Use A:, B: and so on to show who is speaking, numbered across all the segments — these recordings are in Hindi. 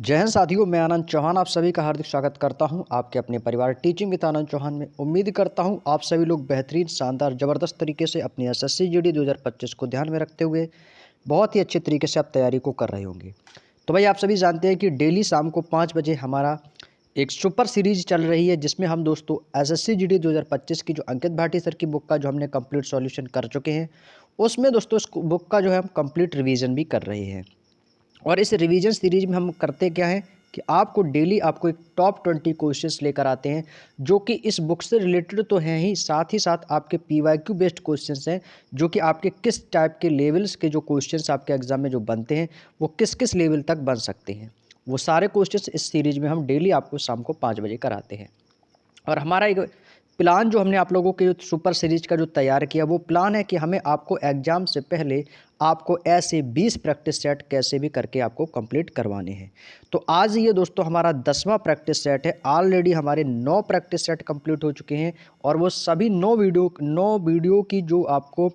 A: जय हिंद साथियों, मैं आनंद चौहान आप सभी का हार्दिक स्वागत करता हूं आपके अपने परिवार टीचिंग विद आनंद चौहान में। उम्मीद करता हूं आप सभी लोग बेहतरीन, शानदार, ज़बरदस्त तरीके से अपनी एसएससी जीडी 2025 को ध्यान में रखते हुए बहुत ही अच्छे तरीके से आप तैयारी को कर रहे होंगे। तो भाई आप सभी जानते हैं कि डेली शाम को 5 बजे हमारा एक सुपर सीरीज चल रही है, जिसमें हम दोस्तों एसएससी जीडी 2025 की जो अंकित भाटी सर की बुक का जो हमने कंप्लीट सॉल्यूशन कर चुके हैं, उसमें दोस्तों इस बुक का जो है हम कंप्लीट रिवीजन भी कर रहे हैं। और इस रिवीजन सीरीज में हम करते क्या हैं कि आपको डेली आपको एक टॉप 20 क्वेश्चंस लेकर आते हैं, जो कि इस बुक से रिलेटेड तो हैं ही, साथ ही साथ आपके पीवाईक्यू बेस्ड क्वेश्चंस हैं, जो कि आपके किस टाइप के लेवल्स के जो क्वेश्चंस आपके एग्जाम में जो बनते हैं वो किस किस लेवल तक बन सकते हैं। वो सारे क्वेश्चंस इस सीरीज में हम डेली आपको शाम को 5 बजे कराते हैं। और हमारा एक प्लान जो हमने आप लोगों के सुपर सीरीज का जो तैयार किया, वो प्लान है कि हमें आपको एग्ज़ाम से पहले आपको ऐसे 20 प्रैक्टिस सेट कैसे भी करके आपको कंप्लीट करवाने हैं। तो आज ये दोस्तों हमारा 10वां प्रैक्टिस सेट है। ऑलरेडी हमारे 9 प्रैक्टिस सेट कंप्लीट हो चुके हैं और वो सभी 9 वीडियो की जो आपको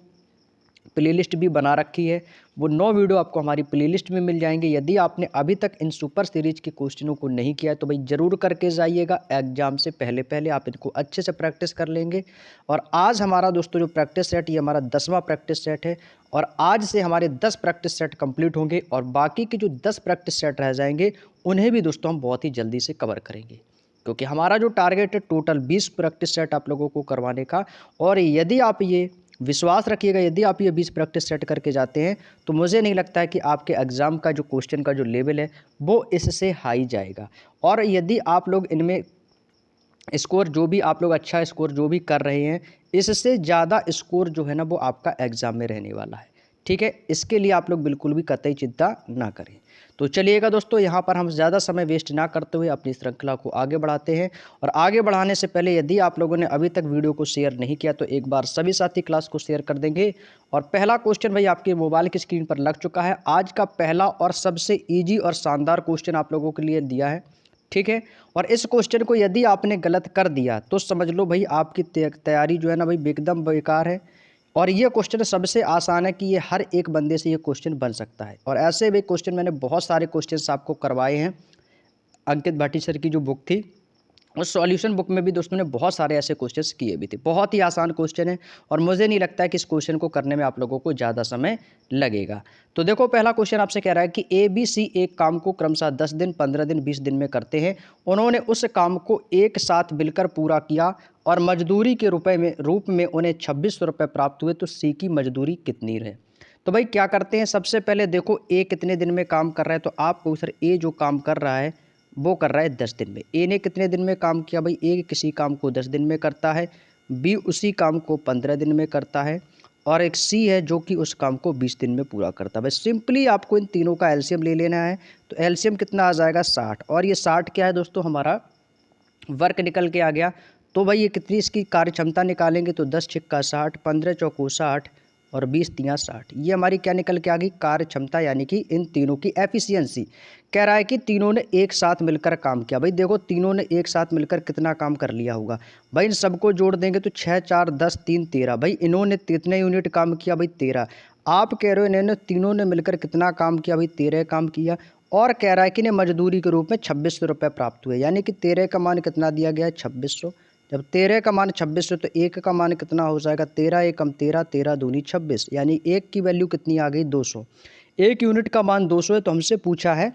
A: प्लेलिस्ट भी बना रखी है, वो 9 वीडियो आपको हमारी प्लेलिस्ट में मिल जाएंगे। यदि आपने अभी तक इन सुपर सीरीज के क्वेश्चनों को नहीं किया है तो भाई ज़रूर करके जाइएगा। एग्जाम से पहले पहले आप इनको अच्छे से प्रैक्टिस कर लेंगे। और आज हमारा दोस्तों जो प्रैक्टिस सेट, ये हमारा 10वां प्रैक्टिस सेट है और आज से हमारे 10 प्रैक्टिस सेट कंप्लीट होंगे और बाकी के जो 10 प्रैक्टिस सेट रह जाएंगे उन्हें भी दोस्तों हम बहुत ही जल्दी से कवर करेंगे, क्योंकि हमारा जो टारगेट है टोटल 20 प्रैक्टिस सेट आप लोगों को करवाने का। और यदि आप ये विश्वास रखिएगा, यदि आप ये 20 प्रैक्टिस सेट करके जाते हैं तो मुझे नहीं लगता है कि आपके एग्ज़ाम का जो क्वेश्चन का जो लेवल है वो इससे हाई जाएगा। और यदि आप लोग इनमें स्कोर जो भी आप लोग अच्छा स्कोर जो भी कर रहे हैं, इससे ज़्यादा स्कोर जो है ना वो आपका एग्ज़ाम में रहने वाला है। ठीक है, इसके लिए आप लोग बिल्कुल भी कतई चिंता ना करें। तो चलिएगा दोस्तों, यहाँ पर हम ज़्यादा समय वेस्ट ना करते हुए अपनी श्रृंखला को आगे बढ़ाते हैं। और आगे बढ़ाने से पहले यदि आप लोगों ने अभी तक वीडियो को शेयर नहीं किया तो एक बार सभी साथी क्लास को शेयर कर देंगे। और पहला क्वेश्चन भाई आपके मोबाइल की स्क्रीन पर लग चुका है। आज का पहला और सबसे ईजी और शानदार क्वेश्चन आप लोगों के लिए दिया है। ठीक है, और इस क्वेश्चन को यदि आपने गलत कर दिया तो समझ लो भाई आपकी तैयारी जो है ना भाई एकदम बेकार है। और ये क्वेश्चन सबसे आसान है कि ये हर एक बंदे से ये क्वेश्चन बन सकता है। और ऐसे भी क्वेश्चन मैंने बहुत सारे क्वेश्चंस आपको करवाए हैं। अंकित भाटी सर की जो बुक थी उस सॉल्यूशन बुक में भी दोस्तों ने बहुत सारे ऐसे क्वेश्चंस किए भी थे। बहुत ही आसान क्वेश्चन है और मुझे नहीं लगता है कि इस क्वेश्चन को करने में आप लोगों को ज़्यादा समय लगेगा। तो देखो, पहला क्वेश्चन आपसे कह रहा है कि ABC एक काम को क्रमशः 10 दिन, 15 दिन, 20 दिन में करते हैं। उन्होंने उस काम को एक साथ मिलकर पूरा किया और मजदूरी के रूप में उन्हें 2600 रुपये प्राप्त हुए, तो C की मजदूरी कितनी रहे। तो भाई क्या करते हैं, सबसे पहले देखो A कितने दिन में काम कर रहा है, तो आपको सर A जो काम कर रहा है वो कर रहा है 10 दिन में। ए ने कितने दिन में काम किया भाई, ए किसी काम को 10 दिन में करता है, बी उसी काम को 15 दिन में करता है और एक सी है जो कि उस काम को 20 दिन में पूरा करता है। बस सिंपली आपको इन तीनों का एलसीएम ले लेना है। तो एलसीएम कितना आ जाएगा 60, और ये 60 क्या है दोस्तों, हमारा वर्क निकल के आ गया। तो भाई ये कितनी इसकी कार्य क्षमता निकालेंगे तो 10 छिक्का 60, 15 चौको 60 और 20 तियाँ 60। ये हमारी क्या निकल के आ गई, कार्य क्षमता, यानी कि इन तीनों की एफिशिएंसी। कह रहा है कि तीनों ने एक साथ मिलकर काम किया। भाई देखो, तीनों ने एक साथ मिलकर कितना काम कर लिया होगा। भाई इन सबको जोड़ देंगे तो 6 4 10 3 13। भाई इन्होंने कितने यूनिट काम किया भाई 13। आप कह रहे हो इन्होंने तीनों ने मिलकर कितना काम किया भाई 13 काम किया। और कह रहा है कि इन्हें मजदूरी के रूप में 2600 रुपये प्राप्त हुए, यानी कि 13 का मान कितना दिया गया है 2600। जब 13 का मान 2600 तो एक का मान कितना हो जाएगा 13 एकम 13, 13 दूनी 26, यानी एक की वैल्यू कितनी आ गई 200। एक यूनिट का मान 200 है। तो हमसे पूछा है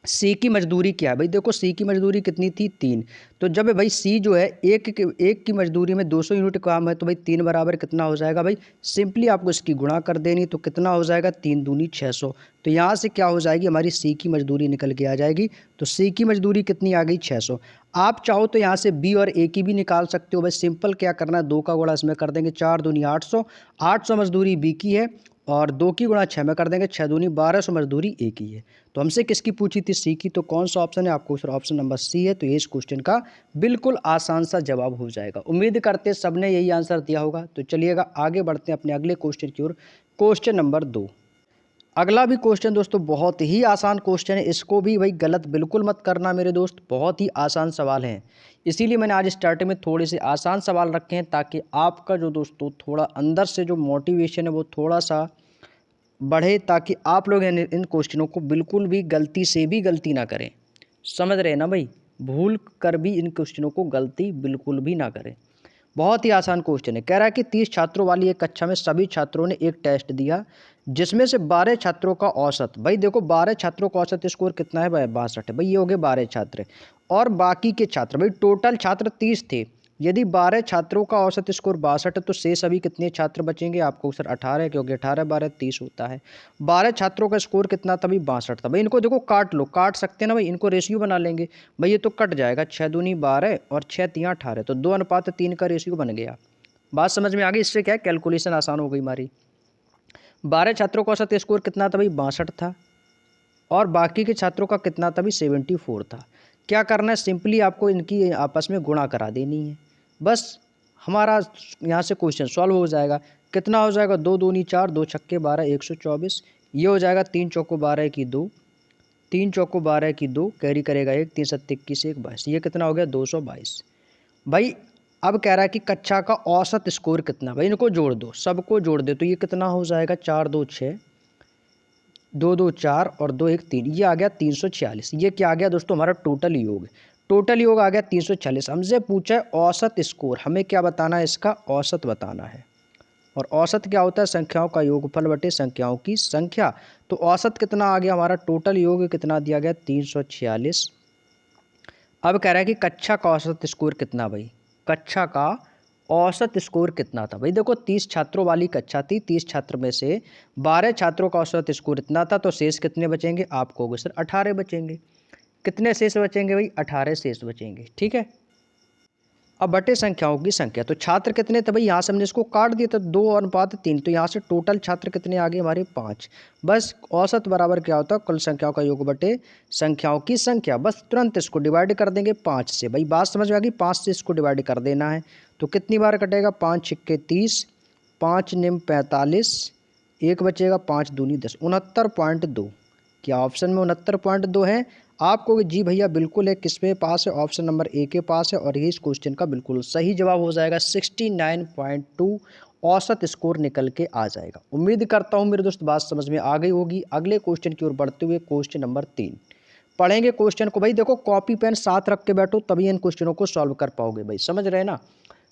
A: सी की मजदूरी क्या है। भाई देखो, सी की मजदूरी कितनी थी 3। तो जब भाई सी जो है एक की मजदूरी में 200 यूनिट काम है, तो भाई 3 बराबर कितना हो जाएगा भाई, सिंपली आपको इसकी गुणा कर देनी। तो कितना हो जाएगा 3 दूनी 600। तो यहाँ से क्या हो जाएगी, हमारी सी की मजदूरी निकल के आ जाएगी। तो सी की मजदूरी कितनी आ गई 600। आप चाहो तो यहाँ से बी और ए की भी निकाल सकते हो। भाई सिंपल क्या करना है, 2 का गुणा इसमें कर देंगे, 4 दूनी 800। 800 मजदूरी बी की है और 2 की गुणा 6 में कर देंगे, 6 दूनी 1200 मजदूरी ए की है। तो हमसे किसकी पूछी थी, सी की। तो कौन सा ऑप्शन है आपको, सर ऑप्शन नंबर सी है। तो ये इस क्वेश्चन का बिल्कुल आसान सा जवाब हो जाएगा। उम्मीद करते सबने यही आंसर दिया होगा। तो चलिएगा आगे बढ़ते हैं अपने अगले क्वेश्चन की ओर। Question number 2। अगला भी क्वेश्चन दोस्तों बहुत ही आसान क्वेश्चन है। इसको भी भाई गलत बिल्कुल मत करना मेरे दोस्त, बहुत ही आसान सवाल हैं। इसीलिए मैंने आज स्टार्टिंग में थोड़े से आसान सवाल रखे हैं, ताकि आपका जो दोस्तों थोड़ा अंदर से जो मोटिवेशन है वो थोड़ा सा बढ़े, ताकि आप लोग इन क्वेश्चनों को बिल्कुल भी गलती से भी गलती ना करें। समझ रहे हैं ना भाई, भूल कर भी इन क्वेश्चनों को गलती बिल्कुल भी ना करें। बहुत ही आसान क्वेश्चन है। कह रहा है कि 30 छात्रों वाली एक कक्षा में सभी छात्रों ने एक टेस्ट दिया जिसमें से 12 छात्रों का औसत, भाई देखो 12 छात्रों का औसत स्कोर कितना है भाई, 62 है। भाई ये हो गए 12 छात्र और बाकी के छात्र, भाई टोटल छात्र 30 थे। यदि 12 छात्रों का औसत स्कोर 62 है तो शेष अभी कितने छात्र बचेंगे आपको सर 18, क्योंकि 18 12 30 होता है। 12 छात्रों का स्कोर कितना था भाई, 62 था। भाई इनको देखो काट लो, काट सकते हैं ना भाई, इनको रेशियो बना लेंगे। भाई ये तो कट जाएगा, 6 दूनी 12 और 6 3 18, तो 2:3 का रेशियो बन गया। बात समझ में आ गई। इससे क्या है, कैलकुलेशन आसान हो गई हमारी। 12 छात्रों का औसत स्कोर कितना था भाई, 62 था और बाकी के छात्रों का कितना था भाई, 74 था। क्या करना है, सिंपली आपको इनकी आपस में गुणा करा देनी है, बस हमारा यहाँ से क्वेश्चन सॉल्व हो जाएगा। कितना हो जाएगा, 2 दूनी 4, 2 छक्के 12, 124। ये हो जाएगा 3 चौको 12 की 2, 3 चौको 12 की 2, कैरी करेगा 1, 3 7 21 1 22। ये कितना हो गया, 222। भाई अब कह रहा है कि कक्षा का औसत स्कोर कितना, भाई इनको जोड़ दो, सबको जोड़ दो, तो ये कितना हो जाएगा, 4 2 6, 2 2 4 और 2 1 3, ये आ गया 346। ये क्या आ गया दोस्तों, हमारा टोटल योग। टोटल योग आ गया 346। हमसे पूछा है औसत स्कोर, हमें क्या बताना है, इसका औसत बताना है। और औसत क्या होता है, संख्याओं का योगफल बटे संख्याओं की संख्या। तो औसत कितना आ गया हमारा, टोटल योग कितना दिया गया, 346। अब कह रहा है कि कक्षा का औसत स्कोर कितना, भाई कक्षा का औसत स्कोर कितना था। भाई देखो 30 छात्रों वाली कक्षा थी, 30 छात्र में से 12 छात्रों का औसत स्कोर इतना था, तो शेष कितने बचेंगे, आपको होगा सर 18 बचेंगे। कितने शेष बचेंगे भाई, 18 शेष बचेंगे, ठीक है। अब बटे संख्याओं की संख्या, तो छात्र कितने थे भाई, यहाँ से हमने इसको काट दिया था, 2:3, तो यहाँ से टोटल छात्र कितने आ गए हमारे, 5। बस औसत बराबर क्या होता है, कुल संख्याओं का योग बटे संख्याओं की संख्या। बस तुरंत इसको डिवाइड कर देंगे 5 से। भाई बात समझ में आ गई, 5 से इसको डिवाइड कर देना है, तो कितनी बार कटेगा, 5 छिक्के 30, 5 निम 45, एक बचेगा, 5 दूनी 10, 69.2। क्या ऑप्शन में 69.2 है, आपको कि जी भैया बिल्कुल है, किस पे पास है, ऑप्शन नंबर ए के पास है, और ये इस क्वेश्चन का बिल्कुल सही जवाब हो जाएगा। 69.2 औसत स्कोर निकल के आ जाएगा। उम्मीद करता हूँ मेरे दोस्त बात समझ में आ गई होगी। अगले क्वेश्चन की ओर बढ़ते हुए क्वेश्चन नंबर 3 पढ़ेंगे। क्वेश्चन को भाई देखो कॉपी पेन साथ रख के बैठो, तभी इन क्वेश्चनों को सॉल्व कर पाओगे। भाई समझ रहे हैं ना,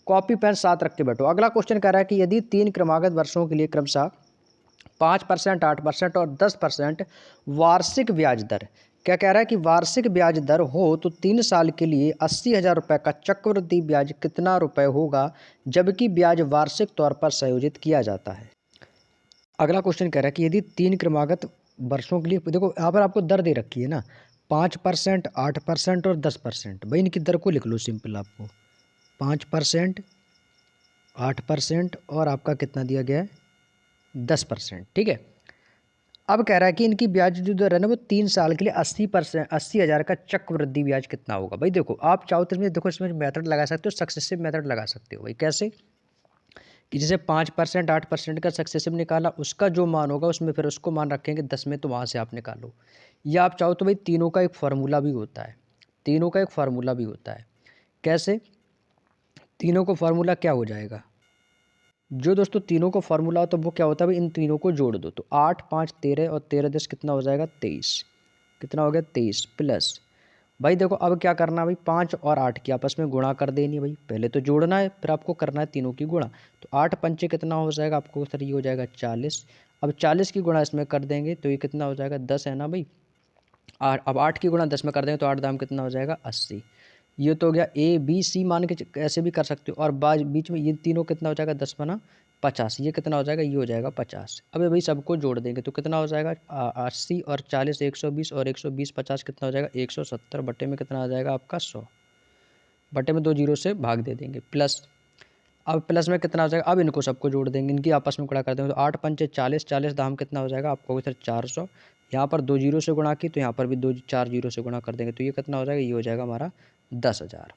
A: कॉपी पेन साथ रख के बैठो। अगला क्वेश्चन कह रहा है कि यदि 3 क्रमागत वर्षों के लिए क्रमशः 5%, 8% और 10% वार्षिक ब्याज दर, क्या कह रहा है कि वार्षिक ब्याज दर हो तो 3 साल के लिए 80,000 रुपये का चक्रवृद्धि ब्याज कितना रुपए होगा, जबकि ब्याज वार्षिक तौर पर संयोजित किया जाता है। अगला क्वेश्चन कह रहा है कि यदि 3 क्रमागत वर्षों के लिए, देखो यहाँ पर आपको दर दे रखी है ना, 5%, 8% और 10%। भाई इनकी दर को लिख लो सिंपल, आपको 5%, 8% और आपका कितना दिया गया है, 10%, ठीक है। अब कह रहा है कि इनकी ब्याज जो दर है ना, वो 3 साल के लिए 80%, 80,000 का चक्रवृद्धि ब्याज कितना होगा। भाई देखो आप चाहो तो इसमें देखो, इसमें मेथड लगा सकते हो, सक्सेसिव मेथड लगा सकते हो। भाई कैसे, कि जैसे 5%, 8% का सक्सेसिव निकाला, उसका जो मान होगा उसमें फिर उसको मान रखेंगे 10 में, तो वहाँ से आप निकालो। या आप चाहो तो भाई तीनों का एक फार्मूला भी होता है, तीनों का एक फार्मूला भी होता है। कैसे, तीनों को फार्मूला क्या हो जाएगा, जो दोस्तों तीनों को फार्मूला हो तो वो क्या होता है भाई, इन तीनों को जोड़ दो, तो 8 5 13 और 13 10 कितना हो जाएगा, 23। कितना हो गया, 23 प्लस, भाई देखो अब क्या करना है भाई, 5 और 8 की आपस में गुणा कर देनी है। भाई पहले तो जोड़ना है, फिर आपको करना है तीनों की गुणा। तो 8 पंचे कितना हो जाएगा आपको सर, ये हो जाएगा 40। अब 40 की गुणा इसमें कर देंगे तो ये कितना हो जाएगा, 10 है ना भाई। अब 8 की गुणा 10 में कर देंगे तो 8 दाम कितना हो जाएगा, 80। ये तो हो गया ए बी सी मान के ऐसे भी कर सकते हो, और बीच में ये तीनों कितना हो जाएगा, 10 बना 50, ये कितना हो जाएगा, ये हो जाएगा 50। अब भाई सबको जोड़ देंगे तो कितना हो जाएगा, 80 और 40 120, और 120 50 कितना हो जाएगा, 170, बटे में कितना आ जाएगा आपका 100, बटे में 2 जीरो से भाग दे देंगे, प्लस। अब प्लस में कितना हो जाएगा, अब इनको सबको जोड़ देंगे, इनकी आपस में गुणा कर देंगे, तो 8 पंचे 40, 40 दाम कितना हो जाएगा आपको सर 400। यहाँ पर 2 जीरो से गुणा की, तो यहाँ पर भी 4 जीरो से गुणा कर देंगे, तो ये कितना हो जाएगा, ये हो जाएगा हमारा 10,000।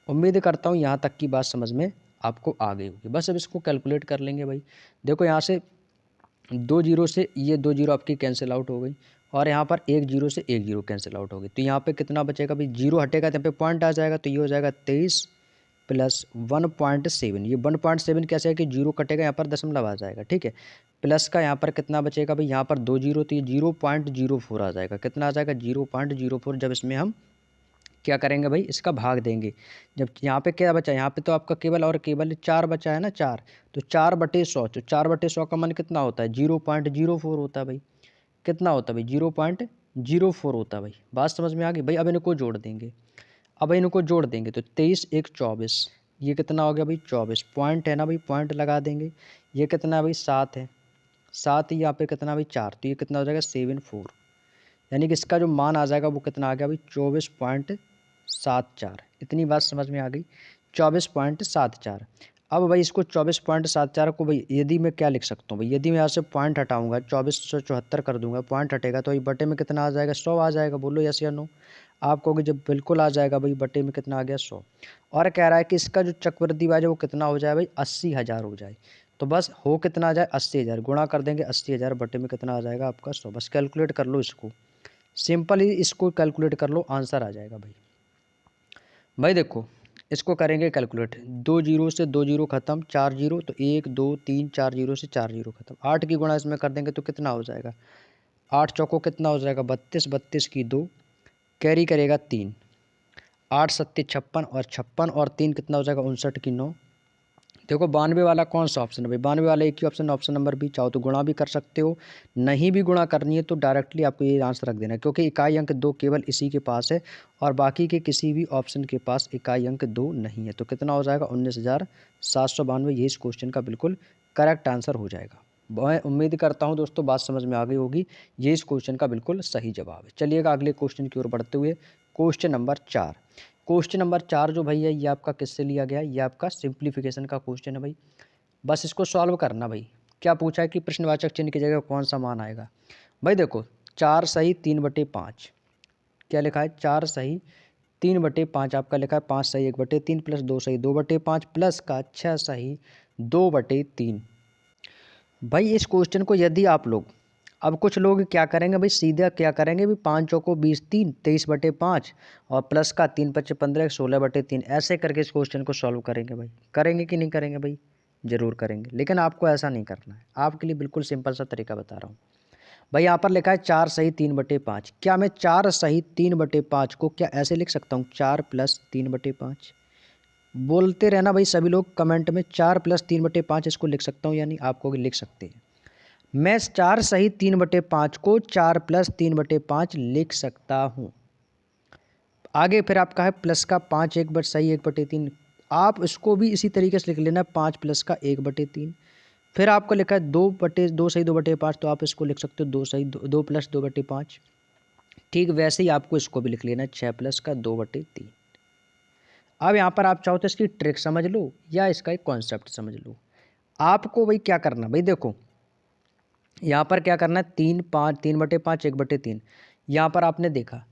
A: उम्मीद करता हूँ यहाँ तक की बात समझ में आपको आ गई होगी। बस अब इसको कैलकुलेट कर लेंगे। भाई देखो यहाँ से 2 जीरो से ये 2 जीरो आपकी कैंसिल आउट हो गई, और यहाँ पर 1 जीरो से 1 जीरो कैंसिल आउट हो गई, तो यहाँ पे कितना बचेगा भाई, जीरो हटेगा तो यहाँ पे पॉइंट आ जाएगा, तो ये हो जाएगा 23 प्लस 1.7, ये 1.7 कैसे है कि जीरो कटेगा, यहाँ पर दशमलव आ जाएगा, ठीक है। प्लस का यहाँ पर कितना बचेगा भाई, यहाँ पर 2 जीरो, तो ये 0.04 आ जाएगा। कितना आ जाएगा 0.04। जब इसमें हम क्या करेंगे भाई, इसका भाग देंगे। जब यहाँ पे क्या बचा, यहाँ पे तो आपका केवल और केवल 4 बचा है ना, 4, तो 4/100, तो 4/100 का मान कितना होता है 0.04 होता है भाई। कितना होता है भाई 0.04 होता है भाई। बात समझ में आ गई भाई। अब इनको जोड़ देंगे, अब इनको जोड़ देंगे तो 23 एक 24, ये कितना हो गया भाई 24। पॉइंट है ना भाई, पॉइंट लगा देंगे। ये कितना है भाई 7 है, 7 यहाँ पे कितना भाई 4, तो ये कितना हो जाएगा 74। यानी कि इसका जो मान आ जाएगा वो कितना आ गया भाई 24.74। इतनी बात समझ में आ गई, 24.74। अब भाई इसको 24.74 को भाई यदि मैं क्या लिख सकता हूँ भाई, यदि मैं यहाँ से पॉइंट हटाऊंगा 2474 कर दूंगा, पॉइंट हटेगा तो भाई बटे में कितना आ जाएगा 100 आ जाएगा। बोलो यस या नो। आप कहोगे जब बिल्कुल आ जाएगा भाई, बटे में कितना आ गया 100। और कह रहा है कि इसका जो चक्रवृद्धि ब्याज है वो कितना हो जाए भाई 80,000 हो जाए। तो बस हो कितना आ जाए 80,000, गुणा कर देंगे 80,000, बटे में कितना आ जाएगा आपका 100। बस कैलकुलेट कर लो इसको, सिंपल ही इसको कैलकुलेट कर लो, आंसर आ जाएगा भाई। भाई देखो इसको करेंगे कैलकुलेट, 2 जीरो से 2 जीरो खत्म, 4 जीरो, तो 1 2 3 4 जीरो से 4 जीरो खत्म। 8 की गुणा इसमें कर देंगे तो कितना हो जाएगा, 8 चौको कितना हो जाएगा 32, 32 की 2, कैरी करेगा 3, 8 सत्ते 56, और 56 और 3 कितना हो जाएगा 59 की 9। देखो 92 वाला कौन सा ऑप्शन है भाई, 92 वाला एक ही ऑप्शन, ऑप्शन नंबर बी। चाहो तो गुणा भी कर सकते हो, नहीं भी गुणा करनी है तो डायरेक्टली आपको ये आंसर रख देना है, क्योंकि इकाई अंक 2 केवल इसी के पास है और बाकी के किसी भी ऑप्शन के पास इकाई अंक 2 नहीं है। तो कितना हो जाएगा 19,792, ये इस क्वेश्चन का बिल्कुल करेक्ट आंसर हो जाएगा। मैं उम्मीद करता हूँ दोस्तों बात समझ में आ गई होगी, ये इस क्वेश्चन का बिल्कुल सही जवाब है। चलिएगा अगले क्वेश्चन की ओर बढ़ते हुए, क्वेश्चन नंबर 4। क्वेश्चन नंबर 4 जो भाई है ये आपका किससे लिया गया है, ये आपका सिंप्लीफिकेशन का क्वेश्चन है भाई। बस इसको सॉल्व करना भाई। क्या पूछा है कि प्रश्नवाचक चिन्ह की जगह कौन सा मान आएगा। भाई देखो 4 सही 3/5, क्या लिखा है 4 सही 3/5, आपका लिखा है 5 सही 1/3 प्लस 2 सही 2/5 प्लस का 6 सही 2/3। भाई इस क्वेश्चन को यदि आप लोग, अब कुछ लोग क्या करेंगे भाई, सीधा क्या करेंगे भाई 5 चौको 20 3 23/5 और प्लस का 3 5 15 16/3, ऐसे करके इस क्वेश्चन को सॉल्व करेंगे भाई। करेंगे कि नहीं करेंगे भाई, जरूर करेंगे, लेकिन आपको ऐसा नहीं करना है। आपके लिए बिल्कुल सिंपल सा तरीका बता रहा हूँ भाई। यहाँ पर लिखा है 4 सही 3/5, क्या मैं 4 सही 3/5 को क्या ऐसे लिख सकता हूँ 4 प्लस 3/5। बोलते रहना भाई सभी लोग कमेंट में, 4 प्लस 3/5 इसको लिख सकता हूँ, यानी आपको लिख सकते हैं। मैं 4 सही 3/5 को 4 प्लस 3/5 लिख सकता हूँ। आगे फिर आपका है प्लस का 5 1 सही 1/3, आप इसको भी इसी तरीके से लिख लेना 5 प्लस का 1/3। फिर आपको लिखा है 2 सही 2/5, तो आप इसको लिख सकते हो 2 सही 2 प्लस 2/5। ठीक वैसे ही आपको इसको भी लिख लेना है 6 प्लस का 2/3। अब यहाँ पर आप चाहो तो इसकी ट्रिक समझ लो या इसका एक कॉन्सेप्ट समझ लो। आपको भाई क्या करना, भाई देखो यहाँ पर क्या करना है 3/5 1/3, यहाँ पर आपने देखा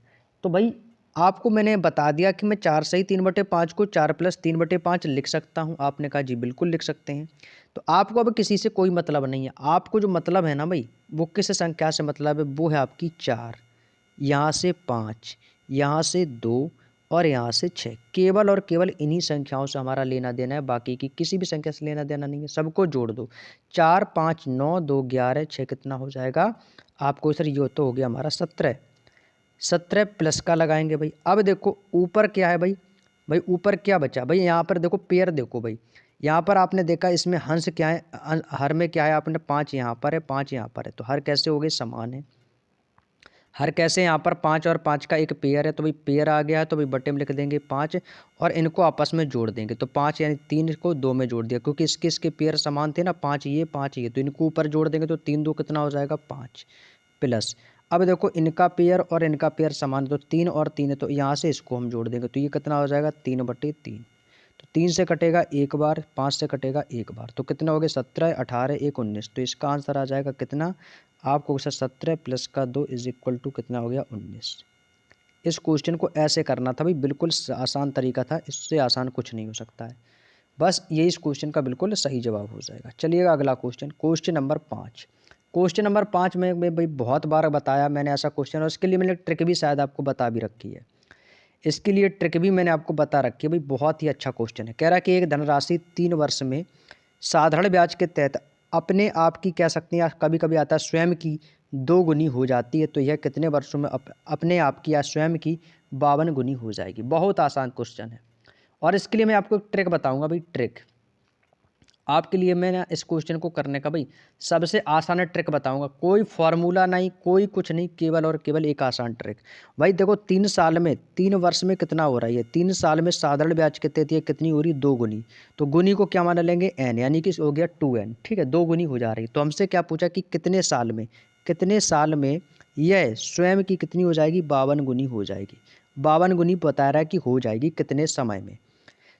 A: तो भाई आपको मैंने बता दिया कि मैं 4 सही 3/5 को 4 प्लस 3/5 लिख सकता हूँ। आपने कहा जी बिल्कुल लिख सकते हैं। तो आपको अब किसी से कोई मतलब नहीं है, आपको जो मतलब है ना भाई वो किस संख्या से मतलब है, वो है आपकी 4, यहाँ से 5, यहाँ से 2 और यहाँ से 6। केवल और केवल इन्हीं संख्याओं से हमारा लेना देना है, बाकी की किसी भी संख्या से लेना देना नहीं है। सबको जोड़ दो, 4 5 9 2 11 6 कितना हो जाएगा आपको सर, ये तो हो गया हमारा 17। 17 प्लस का लगाएंगे भाई। अब देखो ऊपर क्या है भाई, भाई ऊपर क्या बचा भाई, यहाँ पर देखो पेयर देखो भाई, यहाँ पर आपने देखा इसमें हंस क्या है, हर में क्या है आपने 5 यहाँ पर है 5 यहाँ पर है, तो हर कैसे हो गए समान है। हर कैसे यहाँ पर 5 और 5 का एक पेयर है, तो भाई पेयर आ गया है, तो भाई बटे में लिख देंगे 5 और इनको आपस में जोड़ देंगे। तो 5 यानी 3 को 2 में जोड़ दिया, क्योंकि इसके पेयर समान थे ना, 5 ये 5 ये, तो इनको ऊपर जोड़ देंगे तो 3 2 कितना हो जाएगा 5 प्लस। अब देखो इनका पेयर और इनका पेयर समान है, तो 3 और 3 है, तो यहाँ से इसको हम जोड़ देंगे तो ये कितना हो जाएगा 3/3। तो 3 से कटेगा एक बार, 5 से कटेगा एक बार, तो कितना हो गया 17 18 1 19। तो इसका आंसर आ जाएगा कितना आपको सर 17 प्लस का 2 इज इक्वल टू कितना हो गया 19। इस क्वेश्चन को ऐसे करना था भाई, बिल्कुल आसान तरीका था, इससे आसान कुछ नहीं हो सकता है। बस ये इस क्वेश्चन का बिल्कुल सही जवाब हो जाएगा। चलिएगा अगला question, question number 5। Question number 5 में भाई बहुत बार बताया मैंने ऐसा क्वेश्चन, और उसके लिए मैंने ट्रिक भी शायद आपको बता भी रखी है। इसके लिए ट्रिक भी मैंने आपको बता रखी है भाई, बहुत ही अच्छा क्वेश्चन है। कह रहा है कि एक धनराशि 3 वर्ष में साधारण ब्याज के तहत अपने आप की कह सकते हैं, या कभी कभी आता है स्वयं की 2 गुनी हो जाती है, तो यह कितने वर्षों में अपने आप की या स्वयं की 52 गुनी हो जाएगी। बहुत आसान क्वेश्चन है। और इसके लिए मैं आपको एक ट्रिक बताऊंगा भाई, ट्रिक आपके लिए मैं ना इस क्वेश्चन को करने का भाई सबसे आसान ट्रिक बताऊंगा। कोई फॉर्मूला नहीं, कोई कुछ नहीं, केवल और केवल एक आसान ट्रिक। भाई देखो 3 साल में 3 वर्ष में कितना हो रहा है, 3 साल में साधारण ब्याज के तहत ये कितनी हो रही, 2 गुनी। तो गुनी को क्या मान लेंगे, एन, यानी कि हो गया 2n, ठीक है, 2 गुनी हो जा रही। तो हमसे क्या पूछा कि कितने साल में, कितने साल में यह स्वयं की कितनी हो जाएगी, 52 गुनी हो जाएगी। 52 गुनी बता रहा है कि हो जाएगी कितने समय में।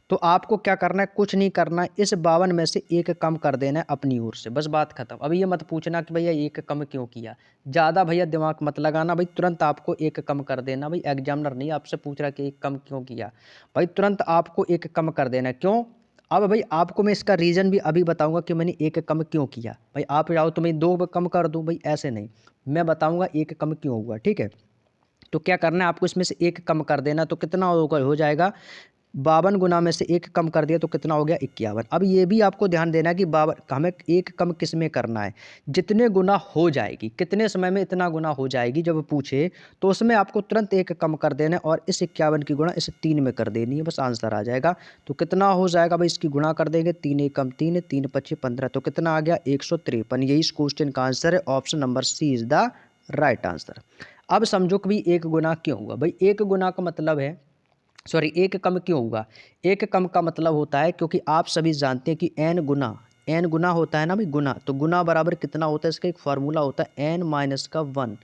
A: तो आपको क्या करना है, कुछ नहीं करना है, इस 52 में से एक कम कर देना है अपनी ओर से, बस बात खत्म। अब ये मत पूछना कि भैया एक कम क्यों किया, ज़्यादा भैया दिमाग मत लगाना भाई, तुरंत आपको एक कम कर देना। भाई एग्जामिनर नहीं आपसे पूछ रहा कि एक कम क्यों किया, भाई तुरंत आपको एक कम कर देना है। क्यों, अब भाई आपको मैं इसका रीज़न भी अभी बताऊंगा कि मैंने एक कम क्यों किया। भाई आप जाओ तो मैं 2 कम कर दूँ, भाई ऐसे नहीं, मैं बताऊँगा एक कम क्यों हुआ, ठीक है। तो क्या करना है आपको, इसमें से एक कम कर देना, तो कितना होगा, हो जाएगा 52 गुना में से एक कम कर दिया तो कितना हो गया, 51। अब ये भी आपको ध्यान देना है कि 52 हमें एक कम किस में करना है, जितने गुना हो जाएगी, कितने समय में इतना गुना हो जाएगी जब पूछे, तो उसमें आपको तुरंत एक कम कर देना है और इस 51 की गुणा इस 3 में कर देनी है, बस आंसर आ जाएगा। तो कितना हो जाएगा भाई, इसकी गुणा कर देंगे, 3 एक कम 3, 3 पच्चीस 15, तो कितना आ गया 153। यही इस क्वेश्चन का आंसर है, option number C is the right answer. अब समझो कि भाई एक गुना क्यों हुआ, भाई एक गुना का मतलब है, सॉरी एक कम क्यों होगा, एक कम का मतलब होता है क्योंकि आप सभी जानते हैं कि एन गुना होता है ना भाई, गुना, तो गुना बराबर कितना होता है, इसका एक फार्मूला होता है एन माइनस का 1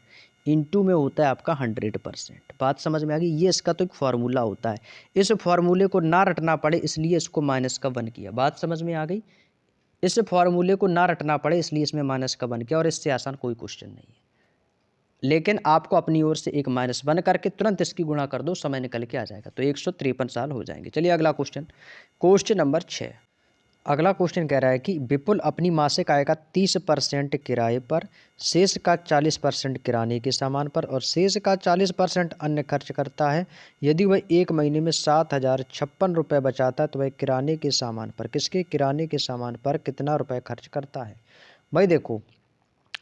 A: इंटू में होता है आपका 100%। बात समझ में आ गई, ये इसका तो एक फार्मूला होता है। इस फार्मूले को ना रटना पड़े इसलिए इसको माइनस का 1 किया। बात समझ में आ गई, इस फार्मूले को ना रटना पड़े इसलिए इसमें माइनस का 1 किया, और इससे आसान कोई क्वेश्चन नहीं है। लेकिन आपको अपनी ओर से एक -1 करके तुरंत इसकी गुणा कर दो, समय निकल के आ जाएगा, तो 153 साल हो जाएंगे। चलिए अगला क्वेश्चन, क्वेश्चन नंबर 6। अगला क्वेश्चन कह रहा है कि विपुल अपनी मासिक आय का 30% किराए पर, शेष का 40% किराने के सामान पर और शेष का 40% अन्य खर्च करता है। यदि वह एक महीने में 7,056 रुपये बचाता है तो वह किराने के सामान पर, किसके किराने के सामान पर कितना रुपये खर्च करता है। भाई देखो,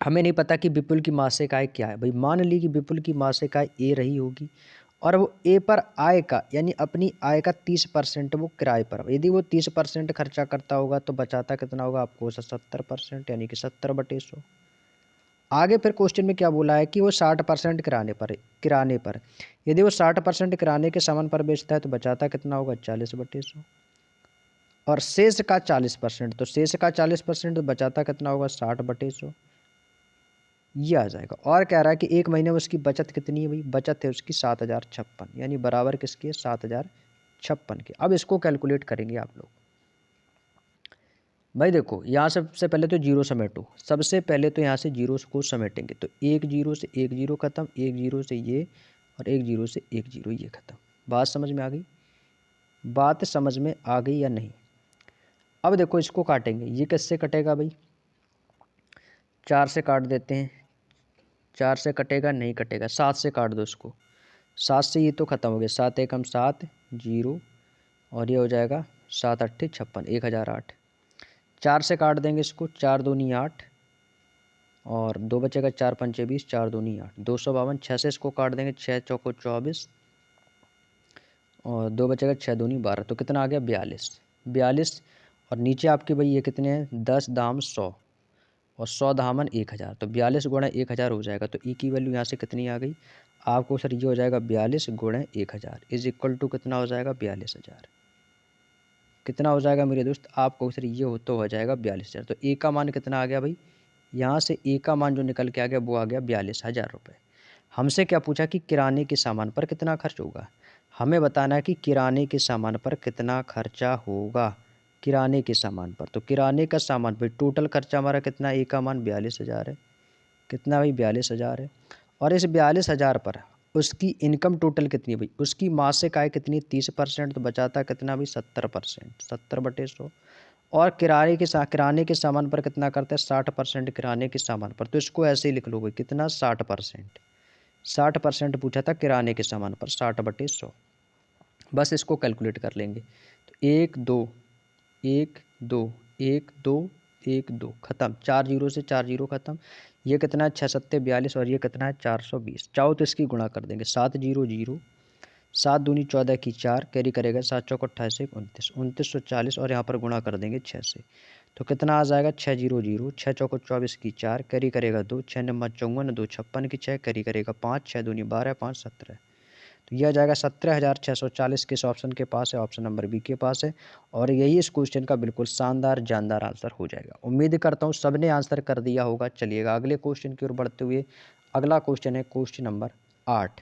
A: हमें नहीं पता कि विपुल की मासिक आय क्या है। भाई मान ली कि विपुल की मासिक आय ए रही होगी और वो ए पर आय का, यानी अपनी आय का 30% वो किराए पर, यदि वो 30% खर्चा करता होगा तो बचाता कितना होगा आपको, 70%, यानी कि 70/100। आगे फिर क्वेश्चन में क्या बोला है कि वो 60% किराने पर यदि वो 60% किराने के सामान पर बेचता है तो बचाता कितना होगा, 40/100। और शेष का 40%, तो शेष का 40% बचाता कितना होगा, 60/100। ये आ जाएगा। और कह रहा है कि एक महीने में उसकी बचत कितनी है, भाई बचत है उसकी 7,056, यानी बराबर किसकी है, 7,056 के। अब इसको कैलकुलेट करेंगे आप लोग। भाई देखो यहाँ सबसे पहले तो जीरो समेटो, सबसे पहले तो यहाँ से जीरो को समेटेंगे, तो एक जीरो से एक जीरो खत्म, एक जीरो से ये, और एक जीरो से एक जीरो ये खत्म। बात समझ में आ गई, बात समझ में आ गई या नहीं। अब देखो इसको काटेंगे, ये किससे कटेगा भाई, 4 से काट देते हैं, 4 से कटेगा नहीं कटेगा, 7 से काट दो इसको, 7 से ये तो ख़त्म हो गया, 7 एकम 7 जीरो, और ये हो जाएगा 7 अट्ठे 56, 1008। 4 से काट देंगे इसको, 4 दूनी 8, और 2 बचेगा, 4 पंचे 20, 4 दूनी 8, 252। 6 से इसको काट देंगे, 6 चौको 24, और 2 बचेगा, 6 दूनी 12, तो कितना आ गया 42। और नीचे आपके भाई ये कितने हैं, 10 दाम 100 और 100 दामन 1000, तो 42 गुणा 1000 हो जाएगा। तो ई की वैल्यू यहाँ से कितनी आ गई आपको, सर ये हो जाएगा 42 गुणा 1000 इज इक्वल टू कितना हो जाएगा, 42,000। कितना हो जाएगा मेरे दोस्त आपको, सर ये हो तो हो जाएगा 42,000। तो ए का मान कितना आ गया भाई, यहाँ से ए का मान जो निकल के आ गया वो आ गया 42,000 रुपये। हमसे क्या पूछा कि किराने के सामान पर कितना खर्च होगा, हमें बताना है कि किराने के सामान पर कितना खर्चा होगा, किराने के सामान पर। तो किराने का सामान भाई टोटल खर्चा हमारा कितना, ए का मान 42,000 है, कितना भाई 42,000 है। और इस 42,000 पर उसकी इनकम टोटल कितनी है भाई, उसकी मासिक आय कितनी, 30%, तो बचाता कितना भाई 70%, 70/100। और किराने के सामान पर कितना करता है, 60% किराने के सामान पर, तो इसको ऐसे ही लिख लो भाई, कितना 60%, 60% पूछा था किराने के सामान पर, 60/100। बस इसको कैलकुलेट कर लेंगे। तो 1 2 1 2 1 2 1 2 ख़त्म, 4 जीरो से 4 जीरो ख़त्म। ये कितना है 6 सत्ते 42 और ये कितना है 420। चाहो तो इसकी गुणा कर देंगे, 7 जीरो जीरो, 7 दूनी 14 की 4, कैरी करेगा 7 चौक 28 29, 2940 और यहाँ पर गुणा कर देंगे 6 से। तो कितना आ जाएगा 6 जीरो जीरो, 6 चौको 24 की 4, कैरी करेगा 2, 6 नंबर 54, 2 56 की 6, कैरी करेगा 5, 6 दूनी 12, 5 17। तो यह आ जाएगा 17,640 किस ऑप्शन के पास है, ऑप्शन नंबर बी के पास है। और यही इस क्वेश्चन का बिल्कुल शानदार जानदार आंसर हो जाएगा। उम्मीद करता हूँ सबने आंसर कर दिया होगा। चलिएगा अगले क्वेश्चन की ओर बढ़ते हुए, अगला क्वेश्चन है क्वेश्चन नंबर 8।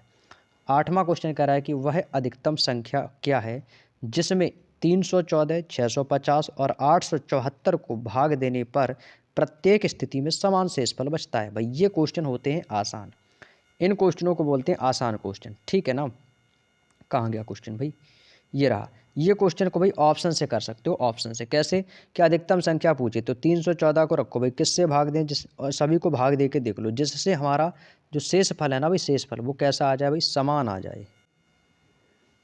A: 8वां क्वेश्चन कह रहा है कि वह अधिकतम संख्या क्या है जिसमें 314, 650 और 874 को भाग देने पर प्रत्येक स्थिति में समान शेषफल बचता है। भाई ये क्वेश्चन होते हैं आसान, इन क्वेश्चनों को बोलते हैं आसान क्वेश्चन, ठीक है ना। कहाँ गया क्वेश्चन भाई, ये रहा। ये क्वेश्चन को भाई ऑप्शन से कर सकते हो। ऑप्शन से कैसे, कि अधिकतम संख्या पूछे तो 314 को रखो भाई, किससे भाग दें, जिस और सभी को भाग दे के देख लो, जिससे हमारा जो शेष फल है ना भाई, शेष फल वो कैसा आ जाए भाई, समान आ जाए।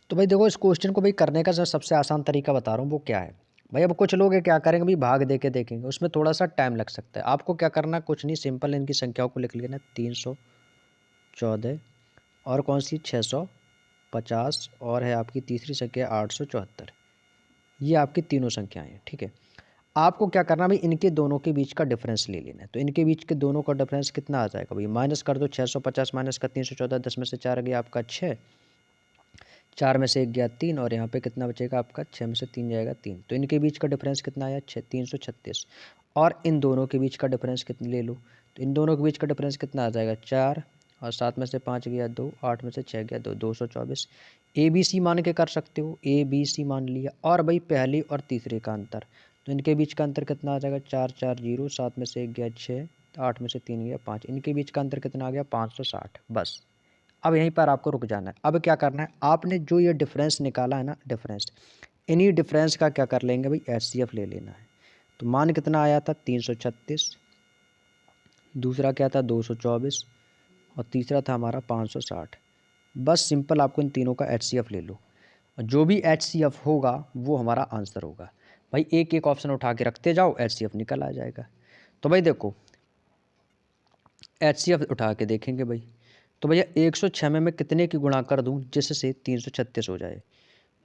A: तो भाई देखो इस क्वेश्चन को भाई करने का जो सबसे आसान तरीका बता रहा हूँ वो क्या है भाई। अब कुछ लोग क्या करेंगे भाई, भाग दे के देखेंगे, उसमें थोड़ा सा टाइम लग सकता है। आपको क्या करना है, कुछ नहीं, सिंपल इनकी संख्याओं को लिख लेना, 314 और कौन सी 650 और है आपकी तीसरी संख्या 874। ये आपकी तीनों संख्याएं हैं, ठीक है। आपको क्या करना भाई, इनके दोनों के बीच का डिफरेंस ले लेना है। तो इनके बीच के दोनों का डिफरेंस कितना आ जाएगा भाई, माइनस कर दो, 650 माइनस का 314, 10 में से 4 गया आपका 6, 4 में से 1 गया 3 और यहाँ पे कितना बचेगा आपका, 6 में से 3 जाएगा 3। तो इनके बीच का डिफरेंस कितना आया 336। और इन दोनों के बीच का डिफरेंस कितना ले लो, तो इन दोनों के बीच का डिफरेंस कितना आ जाएगा 4 और 7 में से 5 गया 2, 8 में से 6 गया 2, 224। ए बी सी मान के कर सकते हो, ए बी सी मान लिया। और भाई पहले और तीसरे का अंतर, तो इनके बीच का अंतर कितना आ जाएगा 4 4 जीरो, 7 में से 1 गया 6, 8 में से 3 गया 5, इनके बीच का अंतर कितना आ गया 560। बस अब यहीं पर आपको रुक जाना है। अब क्या करना है, आपने जो ये डिफरेंस निकाला है ना, डिफरेंस, इन्हीं डिफरेंस का क्या कर लेंगे भाई, एचसीएफ ले लेना है। तो मान कितना आया था 336, दूसरा क्या था 224 और तीसरा था हमारा 560। बस सिंपल आपको इन तीनों का एचसीएफ ले लो और जो भी एचसीएफ होगा वो हमारा आंसर होगा। भाई एक एक ऑप्शन उठा के रखते जाओ, एचसीएफ निकल आ जाएगा। तो भाई देखो एचसीएफ उठा के देखेंगे भाई, तो भैया 106 में मैं कितने की गुणा कर दूं जिससे 336 हो जाए,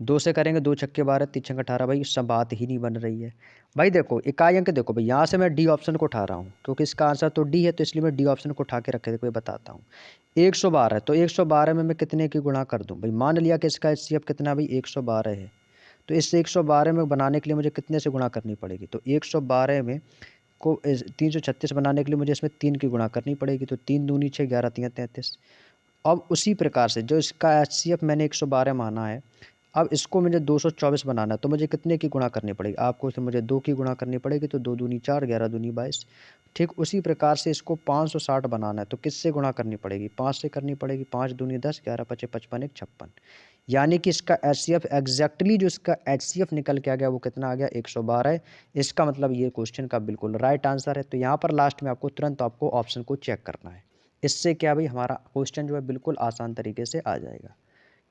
A: 2 से करेंगे, 2 छक्के 12, 3 छक्के 18। भाई सब बात ही नहीं बन रही है। भाई देखो इकाई अंक देखो भाई, यहाँ से मैं डी ऑप्शन को उठा रहा हूँ क्योंकि इसका आंसर तो डी है, तो इसलिए मैं डी ऑप्शन को उठा के रखे थे, कोई बताता हूँ। 112, तो 112 में मैं कितने की गुणा कर दूँ भाई, मान लिया कि इसका एचसीएफ कितना भाई 112 है। तो इस 112 में बनाने के लिए मुझे कितने से गुणा करनी पड़ेगी, तो 112 में को 336 बनाने के लिए मुझे इसमें 3 की गुणा करनी पड़ेगी। तो 3 दूनी 6, 11 3 33। अब उसी प्रकार से जो इसका एचसीएफ मैंने 112 माना है, अब इसको मुझे 224 बनाना है, तो मुझे कितने की गुणा करनी पड़ेगी, आपको इसे मुझे 2 की गुणा करनी पड़ेगी। तो 2 दूनी 4, 11 दूनी 22। ठीक उसी प्रकार से इसको 560 बनाना है, तो किससे गुणा करनी पड़ेगी, 5 से करनी पड़ेगी। 5 दूनी 10, 11 पचे 55, 1 56। यानी कि इसका एचसीएफ एग्जैक्टली जो इसका एचसीएफ निकल के आ गया वो कितना आ गया 112। इसका मतलब ये क्वेश्चन का बिल्कुल राइट आंसर है। तो यहाँ पर लास्ट में आपको तुरंत आपको ऑप्शन को चेक करना है। इससे क्या भाई हमारा क्वेश्चन जो है बिल्कुल आसान तरीके से आ जाएगा।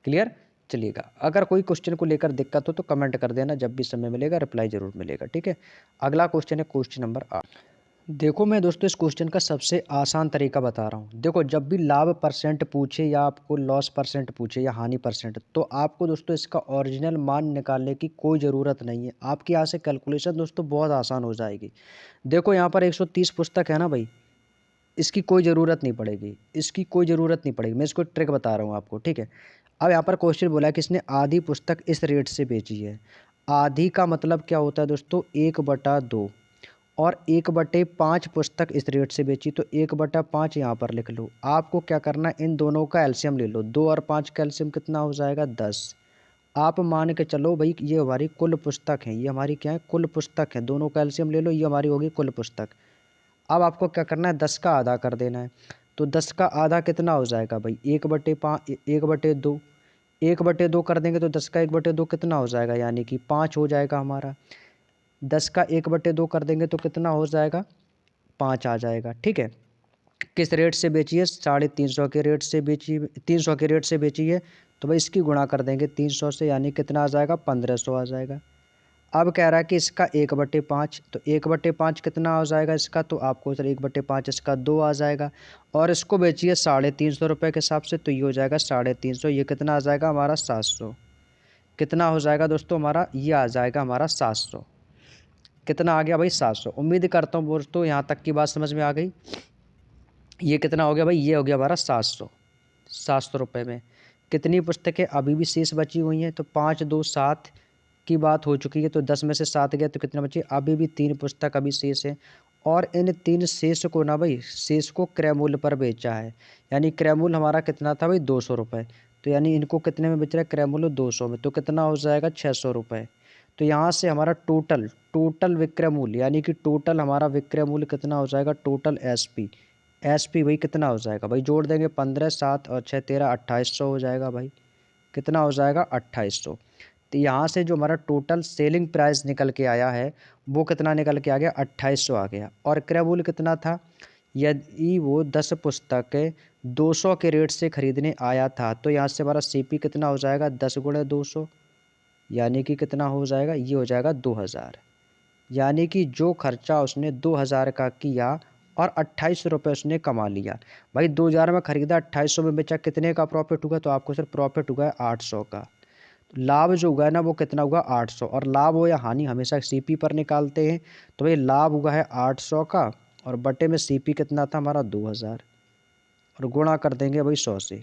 A: क्लियर। चलिएगा अगर कोई क्वेश्चन को लेकर दिक्कत हो तो कमेंट कर देना, जब भी समय मिलेगा रिप्लाई जरूर मिलेगा, ठीक है। अगला क्वेश्चन है क्वेश्चन नंबर 8। देखो मैं दोस्तों इस क्वेश्चन का सबसे आसान तरीका बता रहा हूँ। देखो जब भी लाभ परसेंट पूछे या आपको लॉस परसेंट पूछे या हानि परसेंट, तो आपको दोस्तों इसका ओरिजिनल मान निकालने की कोई ज़रूरत नहीं है। आपकी यहाँ से कैलकुलेशन दोस्तों बहुत आसान हो जाएगी। देखो यहाँ पर 130 पुस्तक है ना भाई, इसकी कोई ज़रूरत नहीं पड़ेगी, इसकी कोई ज़रूरत नहीं पड़ेगी। मैं इसको ट्रिक बता रहा हूँ आपको, ठीक है। अब यहाँ पर क्वेश्चन बोला है कि इसने आधी पुस्तक इस रेट से बेची है। आधी का मतलब क्या होता है दोस्तों, 1/2। और 1/5 पुस्तक इस रेट से बेची, तो 1/5 यहाँ पर लिख लो। आपको क्या करना है, इन दोनों का एलसीएम ले लो। 2 और 5 का एलसीएम कितना हो जाएगा 10। आप मान के चलो भाई ये हमारी कुल पुस्तक है, ये हमारी क्या है कुल पुस्तक है। दोनों का एलसीएम ले लो, ये हमारी होगी कुल पुस्तक। अब आपको क्या करना है 10 का आधा कर देना है। तो 10 का आधा कितना हो जाएगा भाई 1/5, 1/2। 1/2 कर देंगे तो 10 का 1/2 कितना हो जाएगा, यानी कि 5 हो जाएगा हमारा। 10 का 1/2 कर देंगे तो कितना हो जाएगा 5 आ जाएगा, ठीक है। किस रेट से बेची है, 350 के रेट से बेची, 300 के रेट से बेची है। तो भाई इसकी गुणा कर देंगे 300 से, यानी कितना आ जाएगा 1500 आ जाएगा। अब कह रहा है कि इसका 1/5, तो 1/5 कितना हो जाएगा इसका, तो आपको सर 1/5 इसका 2 आ जाएगा। और इसको बेचिए 350 रुपये के हिसाब से, तो ये हो जाएगा 350, ये कितना आ जाएगा हमारा 700। कितना हो जाएगा दोस्तों हमारा, ये आ जाएगा हमारा 700। कितना आ गया भाई 700। उम्मीद करता हूँ दोस्तों यहाँ तक की बात समझ में आ गई। ये कितना हो गया भाई, ये हो गया हमारा 700 रुपये में। कितनी पुस्तकें अभी भी शेष बची हुई हैं, तो 5 2 7 की बात हो चुकी है, तो 10 में से 7 गया तो कितना बची, अभी भी 3 पुस्तक अभी शेष है। और इन 3 शेष को ना भाई, शेष को क्रय मूल्य पर बेचा है, यानी क्रय मूल्य हमारा कितना था भाई 200 रुपये। तो यानी इनको कितने में बेच रहा है, क्रय मूल्य 200 में, तो कितना हो जाएगा 600 रुपये। तो यहाँ से हमारा टोटल विक्रय मूल्य, यानी कि टोटल हमारा विक्रय मूल्य कितना हो जाएगा, टोटल एसपी भाई कितना हो जाएगा भाई, जोड़ देंगे 15 7 और 6 13 2800 हो जाएगा भाई। कितना हो जाएगा 2800। तो यहाँ से जो हमारा टोटल सेलिंग प्राइस निकल के आया है वो कितना निकल के आ गया, 2800 आ गया। और क्रय मूल्य कितना था, यदि वो 10 पुस्तकें 200 के रेट से खरीदने आया था, तो यहाँ से हमारा सीपी कितना हो जाएगा 10 × 200, यानी कि कितना हो जाएगा, ये हो जाएगा 2000। यानी कि जो खर्चा उसने 2000 का किया और 2800 रुपये उसने कमा लिया। भाई 2000 में खरीदा, 2800 में बेचा, कितने का प्रॉफिट हुआ, तो आपको सर प्रॉफिट हुआ है 800 का। लाभ जो हुआ है ना वो कितना हुआ 800, और लाभ हो या हानि हमेशा सीपी पर निकालते हैं। तो भाई लाभ हुआ है 800 का, और बटे में सीपी कितना था हमारा 2000, और गुणा कर देंगे भाई 100 से,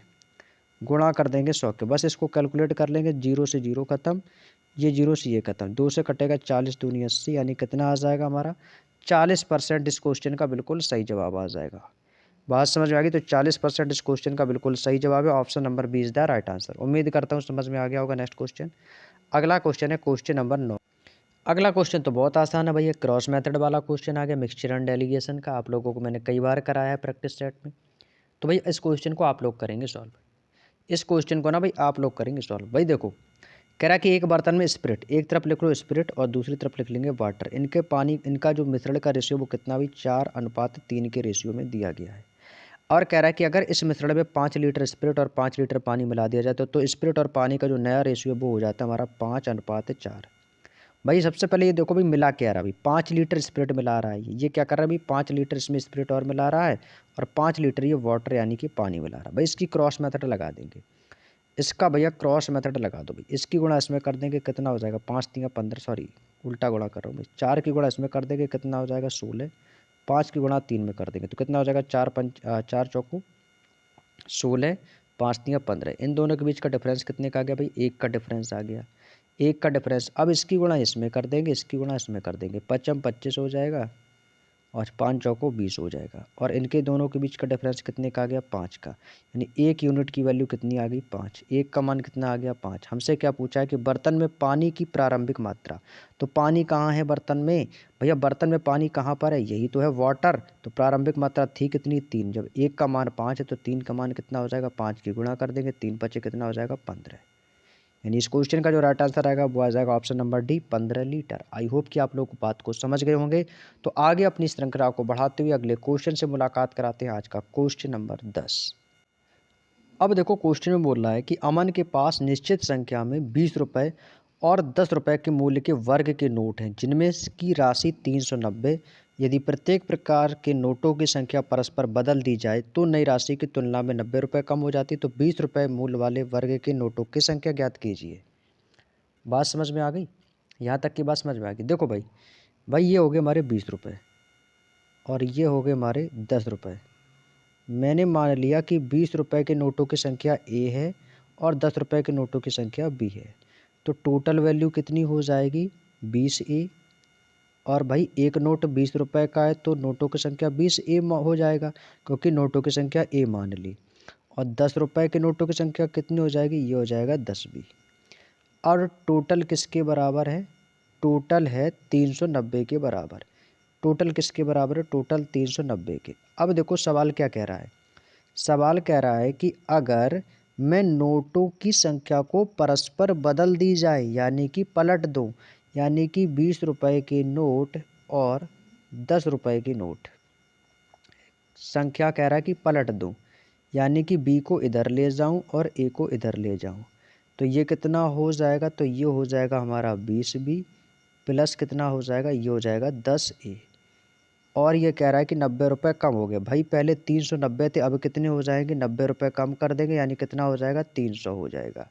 A: गुणा कर देंगे 100 के। बस इसको कैलकुलेट कर लेंगे, 0 से 0 खत्म, ये 0 से ये खत्म, 2 से कटेगा 40 दूनी 80, यानी कितना आ जाएगा हमारा 40% इस क्वेश्चन का बिल्कुल सही जवाब आ जाएगा। बात समझ में आ गई, तो 40% इस क्वेश्चन का बिल्कुल सही जवाब है, option number B is the right answer. उम्मीद करता हूँ समझ में आ गया होगा। नेक्स्ट क्वेश्चन, अगला क्वेश्चन है क्वेश्चन नंबर 9। अगला क्वेश्चन तो बहुत आसान है भैया, क्रॉस मेथड वाला क्वेश्चन आ गया, मिक्सचर एंड डेलीगेशन का। आप लोगों को मैंने कई बार कराया है प्रैक्टिस सेट में। तो भाई इस क्वेश्चन को आप लोग करेंगे सॉल्व। इस क्वेश्चन को ना भाई आप लोग करेंगे सॉल्व। भाई देखो, कह रहा है कि एक बर्तन में स्पिरिट, एक तरफ लिख लो स्पिरिट और दूसरी तरफ लिख लेंगे वाटर, इनके पानी, इनका जो मिश्रण का रेशियो वो कितना भी 4:3 के रेशियो में दिया गया है। और कह रहा है कि अगर इस मिश्रण में 5 लीटर स्पिरिट और 5 लीटर पानी मिला दिया जाए तो स्पिरिट और पानी का जो नया रेशियो वो हो जाता है हमारा 5:4। भाई सबसे पहले ये देखो भाई मिला क्या रहा है, भाई 5 लीटर स्पिरिट मिला रहा है, ये क्या कर रहा है भाई 5 लीटर इसमें स्पिरिट और मिला रहा है, और 5 लीटर ये वाटर यानी कि पानी मिला रहा है। भाई इसकी क्रॉस मेथड लगा देंगे, इसका भैया क्रॉस मेथड लगा दो भाई। इसकी गुणा इसमें कर देंगे, कितना हो जाएगा 5 3 15, सॉरी उल्टा गुणा कर रहा हूँ भाई, 4 की गुणा इसमें कर देंगे, कितना हो जाएगा 16, 5 की गुणा 3 में कर देंगे तो कितना हो जाएगा 4 चौको 16, 5 3 15। इन दोनों के बीच का डिफरेंस कितने का आ गया भाई, 1 का डिफरेंस आ गया, 1 का डिफरेंस। अब इसकी गुणा इसमें कर देंगे, इसकी गुणा इसमें कर देंगे, 5 25 हो जाएगा और 5 चौको 20 हो जाएगा। और इनके दोनों के बीच का डिफरेंस कितने का आ गया 5 का, यानी 1 यूनिट की वैल्यू कितनी आ गई 5, 1 का मान कितना आ गया 5। हमसे क्या पूछा है कि बर्तन में पानी की प्रारंभिक मात्रा, तो पानी कहाँ है बर्तन में, भैया बर्तन में पानी कहाँ पर है, यही तो है वाटर। तो प्रारंभिक मात्रा थी कितनी 3, जब 1 का मान 5 है तो 3 का मान कितना हो जाएगा 5 की गुणा कर देंगे, 3 5 कितना हो जाएगा 15। यानी इस क्वेश्चन का जो राइट आंसर आएगा वो आ जाएगा option number D 15 litre. I hope कि आप लोग बात को समझ गए होंगे। तो आगे अपनी श्रृंखला को बढ़ाते हुए अगले क्वेश्चन से मुलाकात कराते हैं। आज का क्वेश्चन नंबर 10। अब देखो क्वेश्चन में बोल रहा है कि अमन के पास निश्चित संख्या में 20 रुपये और 10 रुपये के मूल्य के वर्ग के नोट हैं, जिनमें की राशि 390। यदि प्रत्येक प्रकार के नोटों की संख्या परस्पर बदल दी जाए तो नई राशि की तुलना में 90 रुपये कम हो जाती, तो 20 रुपये मूल्य वाले वर्ग के नोटों की संख्या ज्ञात कीजिए। बात समझ में आ गई, यहाँ तक की बात समझ में आ गई। देखो भाई, ये हो गए हमारे 20 रुपये और ये हो गए हमारे 10 रुपये। मैंने मान लिया कि 20 रुपये के नोटों की संख्या ए है और 10 रुपये के नोटों की संख्या बी है, तो टोटल वैल्यू कितनी हो जाएगी 20A। और भाई एक नोट 20 रुपये का है तो नोटों की संख्या 20A हो जाएगा, क्योंकि नोटों की संख्या ए मान ली। और 10 रुपये के नोटों की संख्या कितनी हो जाएगी, ये हो जाएगा 10B। और टोटल किसके बराबर है, टोटल है 390 के बराबर। टोटल किसके बराबर है, टोटल 390 के। अब देखो सवाल क्या कह रहा है, सवाल कह रहा है कि अगर मैं नोटों की संख्या को परस्पर बदल दी जाए, यानी कि पलट दूं, यानी कि 20 रुपये के नोट और 10 रुपये के नोट, संख्या कह रहा है कि पलट दूं, यानी कि बी को इधर ले जाऊं और ए को इधर ले जाऊं, तो ये कितना हो जाएगा, तो ये हो जाएगा हमारा 20b प्लस कितना हो जाएगा, ये हो जाएगा 10a। और ये कह रहा है कि 90 रुपये कम हो गए। भाई पहले 390 थे, अब कितने हो जाएंगे, 90 रुपये कम कर देंगे, यानी कितना हो जाएगा, 300 हो जाएगा।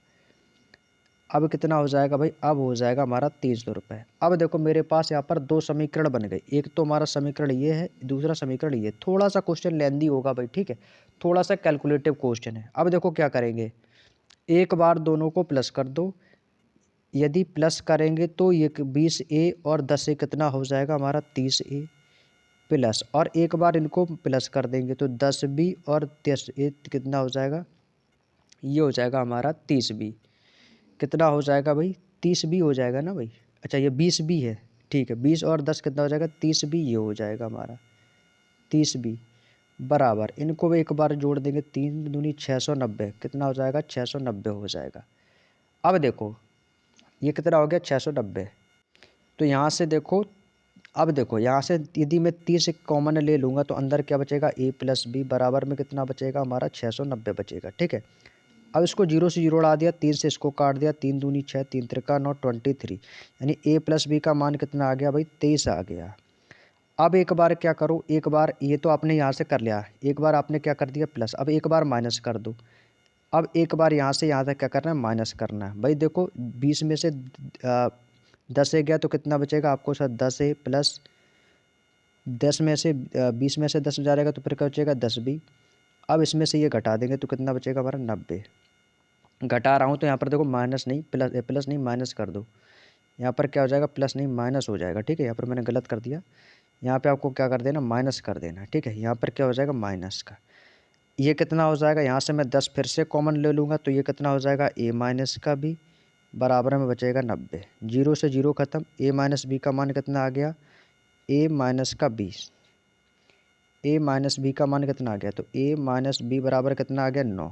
A: अब कितना हो जाएगा भाई, अब हो जाएगा हमारा 300 रुपये। अब देखो मेरे पास यहाँ पर दो समीकरण बन गए, एक तो हमारा समीकरण ये है, दूसरा समीकरण ये। थोड़ा सा क्वेश्चन लेंदी होगा भाई, ठीक है, थोड़ा सा कैलकुलेटिव क्वेश्चन है। अब देखो क्या करेंगे, एक बार दोनों को प्लस कर दो। यदि प्लस करेंगे तो ये 20a और 10a कितना हो जाएगा हमारा 30a प्लस, और एक बार इनको प्लस कर देंगे तो 10b और 10a कितना हो जाएगा, ये हो जाएगा हमारा 30b। कितना हो जाएगा भाई, 30b हो जाएगा ना भाई। अच्छा ये 20b है, ठीक है, 20 और 10 कितना हो जाएगा, 30b, ये हो जाएगा हमारा 30b बराबर। इनको भी एक बार जोड़ देंगे, 3 दूनी 690, कितना हो जाएगा, 690 हो जाएगा। अब देखो ये कितना हो गया, 690। तो यहाँ से देखो, अब देखो यहाँ से यदि मैं 30 कॉमन ले लूँगा तो अंदर क्या बचेगा, a प्लस बी बराबर में कितना बचेगा हमारा 690 बचेगा, ठीक है। अब इसको जीरो से जीरो उड़ा दिया, 3 से इसको काट दिया, 3 दूनी 6, 3 त्रिका 9, 23, यानी a प्लस बी का मान कितना आ गया भाई, 23 आ गया। अब एक बार क्या करो, एक बार ये तो आपने यहाँ से कर लिया, एक बार आपने क्या कर दिया प्लस, अब एक बार माइनस कर दो। अब एक बार यहाँ से यहाँ तक क्या करना है, माइनस करना है। भाई देखो 20 में से 10 गया तो कितना बचेगा आपको सर, 10a प्लस 10 में से 20 में से 10 जा रहेगा तो फिर क्या बचेगा, 10b। अब इसमें से ये घटा देंगे तो कितना बचेगा हमारा, 90। घटा रहा हूँ तो यहाँ पर देखो माइनस नहीं, प्लस नहीं माइनस कर दो। यहाँ पर क्या हो जाएगा, प्लस नहीं माइनस हो जाएगा, ठीक है। यहाँ पर मैंने गलत कर दिया, यहाँ पे आपको क्या कर देना, माइनस कर देना, ठीक है। यहाँ पर क्या हो जाएगा, माइनस का ये कितना हो जाएगा, यहाँ से मैं 10 फिर से कॉमन ले लूँगा तो ये कितना हो जाएगा, a माइनस का b बराबर में बचेगा 90। जीरो से जीरो खत्म, a माइनस बी का मान कितना आ गया, a माइनस का b, a माइनस बी का मान कितना आ गया, तो a माइनस बी बराबर कितना आ गया, 9।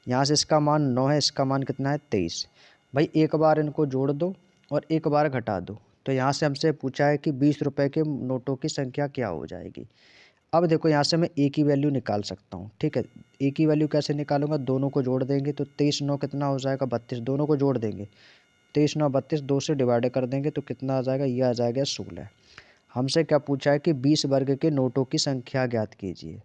A: यहाँ से इसका मान 9 है, इसका मान कितना है, 23। भाई एक बार इनको जोड़ दो और एक बार घटा दो। तो यहाँ से हमसे पूछा है कि 20 रुपये के नोटों की संख्या क्या हो जाएगी। अब देखो यहाँ से मैं ए की वैल्यू निकाल सकता हूँ, ठीक है। ए की वैल्यू कैसे निकालूंगा, दोनों को जोड़ देंगे तो 23 9 कितना हो जाएगा, 32। दोनों को जोड़ देंगे, 23 9 32, 2 से डिवाइड कर देंगे तो कितना आ जाएगा, ये आ जाएगा 16। हमसे क्या पूछा है कि 20 वर्ग के नोटों की संख्या ज्ञात कीजिए।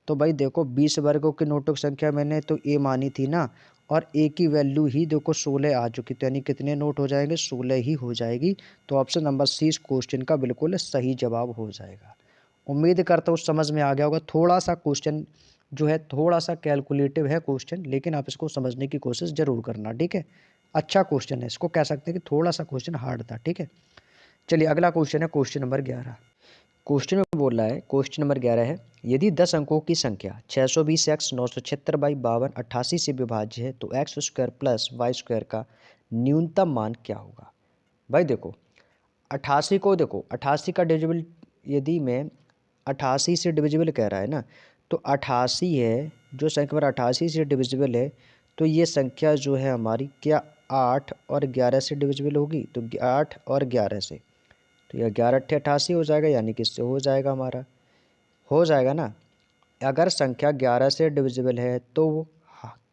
A: तो भाई देखो 20 वर्गों के नोटों की संख्या मैंने तो ए मानी थी ना, और ए की वैल्यू ही देखो 16 आ चुकी, तो यानी कितने नोट हो जाएंगे, 16 ही हो जाएगी। तो ऑप्शन नंबर सी इस क्वेश्चन का बिल्कुल सही जवाब हो जाएगा। उम्मीद करता हूँ समझ में आ गया होगा। थोड़ा सा क्वेश्चन जो है थोड़ा सा कैलकुलेटिव है क्वेश्चन, लेकिन आप इसको समझने की कोशिश ज़रूर करना, ठीक है। अच्छा क्वेश्चन है, इसको कह सकते हैं कि थोड़ा सा क्वेश्चन हार्ड था, ठीक है। चलिए अगला क्वेश्चन है क्वेश्चन नंबर 11। क्वेश्चन में बोल रहा है, क्वेश्चन नंबर 11 है, यदि 10 अंकों की संख्या 620x 976/52 88 से विभाज्य है तो x square plus y square का न्यूनतम मान क्या होगा। भाई देखो 88 को, देखो 88 का डिविजिबल, यदि मैं 88 से डिविजिबल कह रहा है ना, तो 88 है जो संख्या हमारा 88 से डिविजिबल है, तो ये संख्या जो है हमारी क्या 8 और 11 से डिविजिबल होगी, तो 8 और 11 से, तो यह 11 अट्ठे 88 हो जाएगा, यानी कि इससे हो जाएगा हमारा, हो जाएगा ना। अगर संख्या 11 से डिविजिबल है तो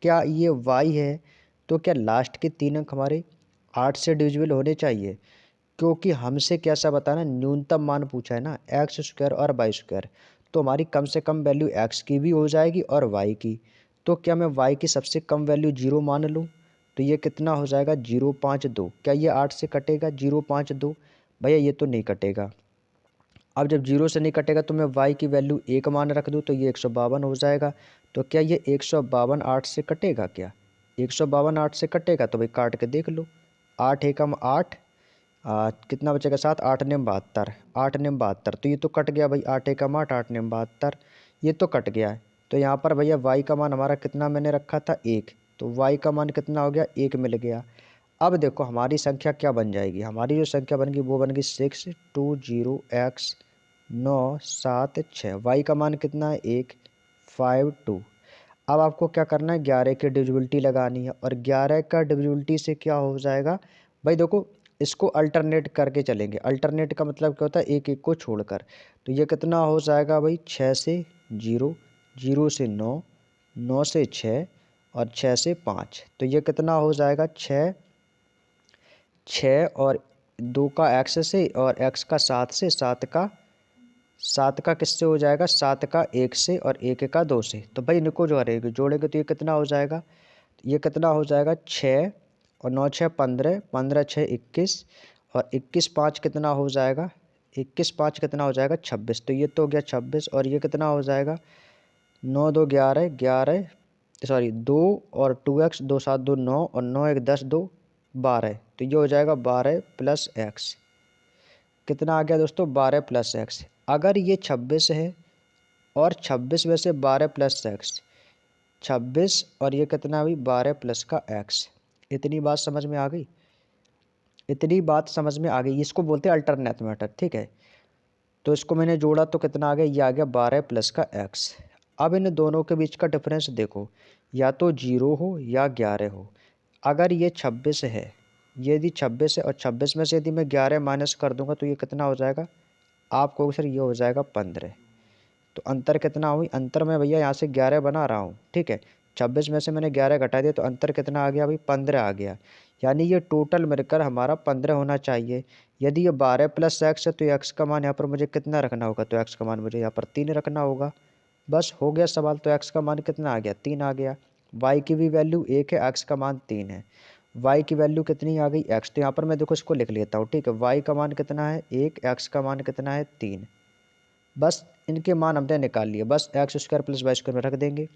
A: क्या ये y है, तो क्या लास्ट के 3 अंक हमारे 8 से डिविजिबल होने चाहिए, क्योंकि हमसे कैसा बताना, न्यूनतम मान पूछा है ना, एक्स स्क्वायर और वाई स्क्वायर, तो हमारी कम से कम वैल्यू एक्स की भी हो जाएगी और वाई की। तो क्या मैं वाई की सबसे कम वैल्यू 0 मान लूँ, तो ये कितना हो जाएगा 052। क्या ये 8 से कटेगा 052, भैया ये तो नहीं कटेगा। अब जब 0 से नहीं कटेगा तो मैं y की वैल्यू 1 मान रख दूँ तो ये 152 हो जाएगा। तो क्या ये 152 8 से कटेगा, क्या 152 8 से कटेगा, तो भाई काट के देख लो, 8 एकम 8, कितना बचेगा 7, 8 नेम 72, 8 नेम 72, तो ये तो कट गया भाई, 8 एकम 8, 8 नेम 72, ये तो कट गया है। तो यहाँ पर भैया y का मान हमारा कितना मैंने रखा था 1, तो y का मान कितना हो गया 1 मिल गया। अब देखो हमारी संख्या क्या बन जाएगी, हमारी जो संख्या बन गई वो बन गई 620x 976, वाई का मान कितना है 152। अब आपको क्या करना है, 11 की डिविजिबिलिटी लगानी है, और 11 का डिविजिबिलिटी से क्या हो जाएगा भाई, देखो इसको अल्टरनेट करके चलेंगे। अल्टरनेट का मतलब क्या होता है, एक एक को छोड़कर। तो ये कितना हो जाएगा भाई, 6 से 0, 0 से 9, 9 से 6 और 6 से 5। तो ये कितना हो जाएगा, 6 और 2 का x से और x का 7 से, 7 का किससे हो जाएगा, 7 का 1 से और 1 का 2 से। तो भाई इनको जोड़ेंगे तो ये कितना हो जाएगा, ये कितना हो जाएगा, 6 और 9 6 15, 15 6 21 और 21 5 कितना हो जाएगा, 21 5 कितना हो जाएगा, 26। तो ये तो हो गया 26 और ये कितना हो जाएगा, 9 2 11 11 सॉरी 2 और 2x 2 7 2 9 और 9 1 10 2 12। तो ये हो जाएगा 12 प्लस एक्स। कितना आ गया दोस्तों, 12 प्लस एक्स। अगर ये 26 है और 26 में से 12 प्लस एक्स, 26 और ये कितना हुई, 12 प्लस का एक्स। इतनी बात समझ में आ गई, इतनी बात समझ में आ गई। इसको बोलते हैं अल्टरनेट मेथड, ठीक है। तो इसको मैंने जोड़ा तो कितना आ गया, ये आ गया 12 प्लस का एक्स। अब इन दोनों के बीच का डिफरेंस देखो, या तो 0 हो या 11 हो। अगर ये 26 है, ये यदि 26 है और 26 में से यदि मैं 11 माइनस कर दूंगा तो ये कितना हो जाएगा, आप कहोगे सर ये हो जाएगा 15। तो अंतर कितना हुई, अंतर में भैया यहाँ से 11 बना रहा हूँ, ठीक है। 26 में से मैंने 11 घटा दिया तो अंतर कितना आ गया भाई, 15 आ गया। यानी ये टोटल मिलकर हमारा 15 होना चाहिए। यदि ये 12 प्लस एक्स है तो एक्स का मान यहाँ पर मुझे कितना रखना होगा, तो एक्स का मान मुझे यहाँ पर 3 रखना होगा। बस हो गया सवाल। तो एक्स का मान कितना आ गया, 3 आ गया। वाई की भी वैल्यू 1 है, एक्स का मान 3 है। वाई की वैल्यू कितनी आ गई, एक्स। तो यहाँ पर मैं देखो इसको लिख लेता हूँ, ठीक है। वाई का मान कितना है 1, एक्स का मान कितना है 3। बस इनके मान हमने निकाल लिए। बस x square plus y square में रख देंगे।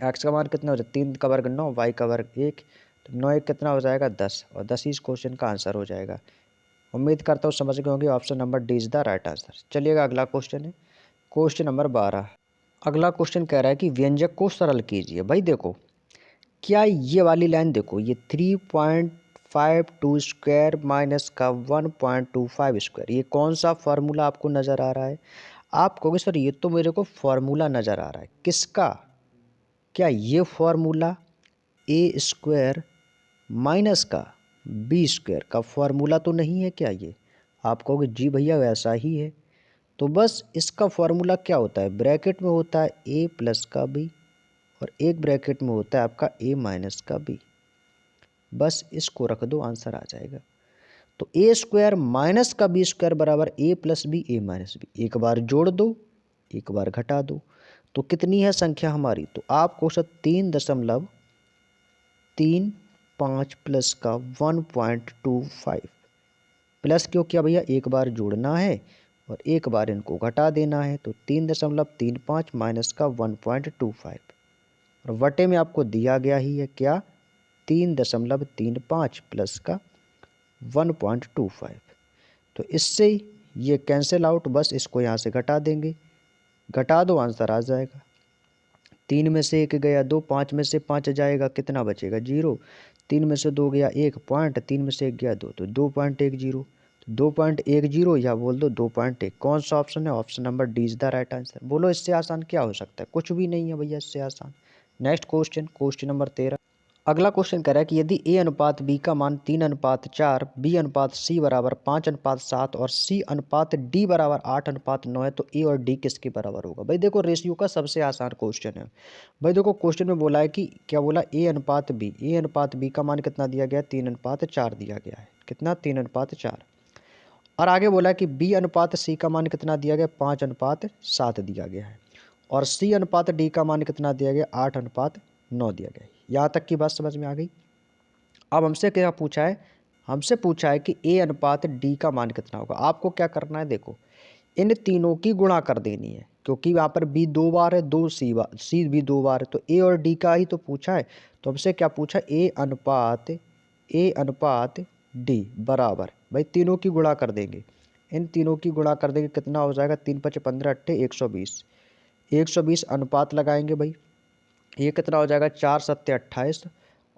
A: एक्स का मान कितना हो जाए, 3 का वर्ग 9, वाई का वर्ग 1। तो 9 1 कितना हो जाएगा 10 और 10 ही इस क्वेश्चन का आंसर हो जाएगा। उम्मीद करता हूँ समझ गए होंगे। Option number D is the right answer. चलिएगा अगला क्वेश्चन है, क्वेश्चन नंबर 12। अगला क्वेश्चन कह रहा है कि व्यंजक को सरल कीजिए। भाई देखो, क्या ये वाली लाइन देखो, ये 3.52 स्क्वायर माइनस का 1.25 स्क्वायर, ये कौन सा फार्मूला आपको नज़र आ रहा है। आप कहोगे सर ये तो मेरे को फार्मूला नज़र आ रहा है, किसका, क्या ये फार्मूला ए स्क्वायर माइनस का बी स्क्वायर का फार्मूला तो नहीं है क्या ये। आप कहोगे जी भैया वैसा ही है। तो बस इसका फार्मूला क्या होता है, ब्रैकेट में होता है ए प्लस का बी और एक ब्रैकेट में होता है आपका ए माइनस का बी। बस इसको रख दो, आंसर आ जाएगा। तो ए स्क्वायर माइनस का बी स्क्वायर बराबर ए प्लस बी ए माइनस बी। एक बार जोड़ दो, एक बार घटा दो। तो कितनी है संख्या हमारी, तो आप क्वेश्चन 3.35 प्लस का 1.25 प्लस क्यों किया भैया, एक बार जोड़ना है और एक बार इनको घटा देना है। तो 3.35 माइनस का 1.25 और वटे में आपको दिया गया ही है क्या, 3.35 प्लस का 1.25। तो इससे ये कैंसिल आउट, बस इसको यहाँ से घटा देंगे, घटा दो आंसर आ जाएगा। 3 में से 1 गया 2, 5 में से 5 जाएगा, कितना बचेगा 0। 3 में से 2 गया 1 पॉइंट, 3 में से 1 गया 2, तो 2.10। 2.10 या बोल दो 2.1। कौन सा ऑप्शन है, option number D is the right answer. बोलो इससे आसान क्या हो सकता है, कुछ भी नहीं है भैया इससे आसान। Next question, question number 13। अगला क्वेश्चन कह रहा है कि यदि ए अनुपात बी का मान 3:4, बी अनुपात सी बराबर 5:7 और सी अनुपात डी बराबर 8:9 है, तो ए और डी किसके बराबर होगा। भाई देखो रेशियो का सबसे आसान क्वेश्चन है। भाई देखो क्वेश्चन में बोला है कि क्या बोला, ए अनुपात बी, ए अनुपात बी का मान कितना दिया गया है, 3:4 दिया गया है। कितना, 3:4। और आगे बोला है कि बी अनुपात सी का मान कितना दिया गया, 5:7 दिया गया है। और सी अनुपात डी का मान कितना दिया गया, 8:9 दिया गया है। यहाँ तक की बात समझ में आ गई। अब हमसे क्या पूछा है, हमसे पूछा है कि ए अनुपात डी का मान कितना होगा। आपको क्या करना है, देखो इन तीनों की गुणा कर देनी है, क्योंकि यहाँ पर बी 2 बार है, दो सी भी 2 बार है, तो ए और डी का ही तो पूछा है। तो हमसे क्या पूछा, ए अनुपात डी बराबर, भाई तीनों की गुणा कर देंगे, इन तीनों की गुणा कर देंगे, कितना हो जाएगा, 3 5 15 8 120। 120 अनुपात लगाएंगे भाई, ये कितना हो जाएगा, 4 7 28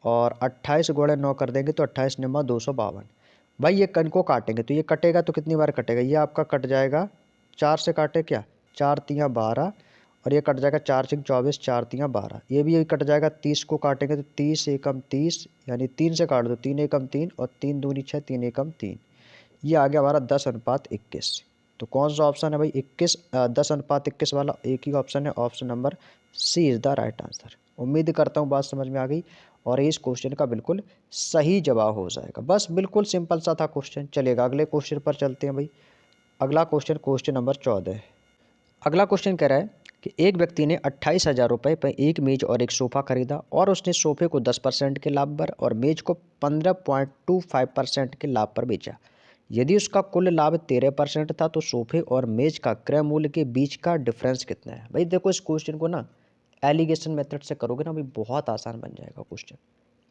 A: और 28 गुणे 9 कर देंगे तो 28 9 252। भाई ये कन को काटेंगे तो ये कटेगा तो कितनी बार कटेगा, ये आपका कट जाएगा 4 से, काटे क्या 4 3 12 और ये कट जाएगा 4 6 24, 4 3 12। ये भी कट जाएगा, 30 को काटेंगे तो 30 एकम 30, यानी 3 से काट दो, 3 एकम 3 और 3 दूनी 6, 3 एकम 3। ये आ गया हमारा 10:21। तो कौन सा ऑप्शन है भाई 21 10:21 वाला एक ही ऑप्शन है, option number C is the right answer. उम्मीद करता हूँ बात समझ में आ गई और इस क्वेश्चन का बिल्कुल सही जवाब हो जाएगा। बस बिल्कुल सिंपल सा था क्वेश्चन। चलेगा अगले क्वेश्चन पर चलते हैं भाई। अगला क्वेश्चन क्वेश्चन नंबर 14 है। अगला क्वेश्चन कह रहा है कि एक व्यक्ति ने 28,000 रुपये पर एक मेज और एक सोफ़ा खरीदा और उसने सोफे को 10% के लाभ पर और मेज को 15.25% के लाभ पर बेचा। यदि उसका कुल लाभ 13% था तो सोफे और मेज का क्रय मूल्य के बीच का डिफरेंस कितना है। भाई देखो इस क्वेश्चन को ना एलिगेशन मेथड से करोगे ना भाई बहुत आसान बन जाएगा क्वेश्चन।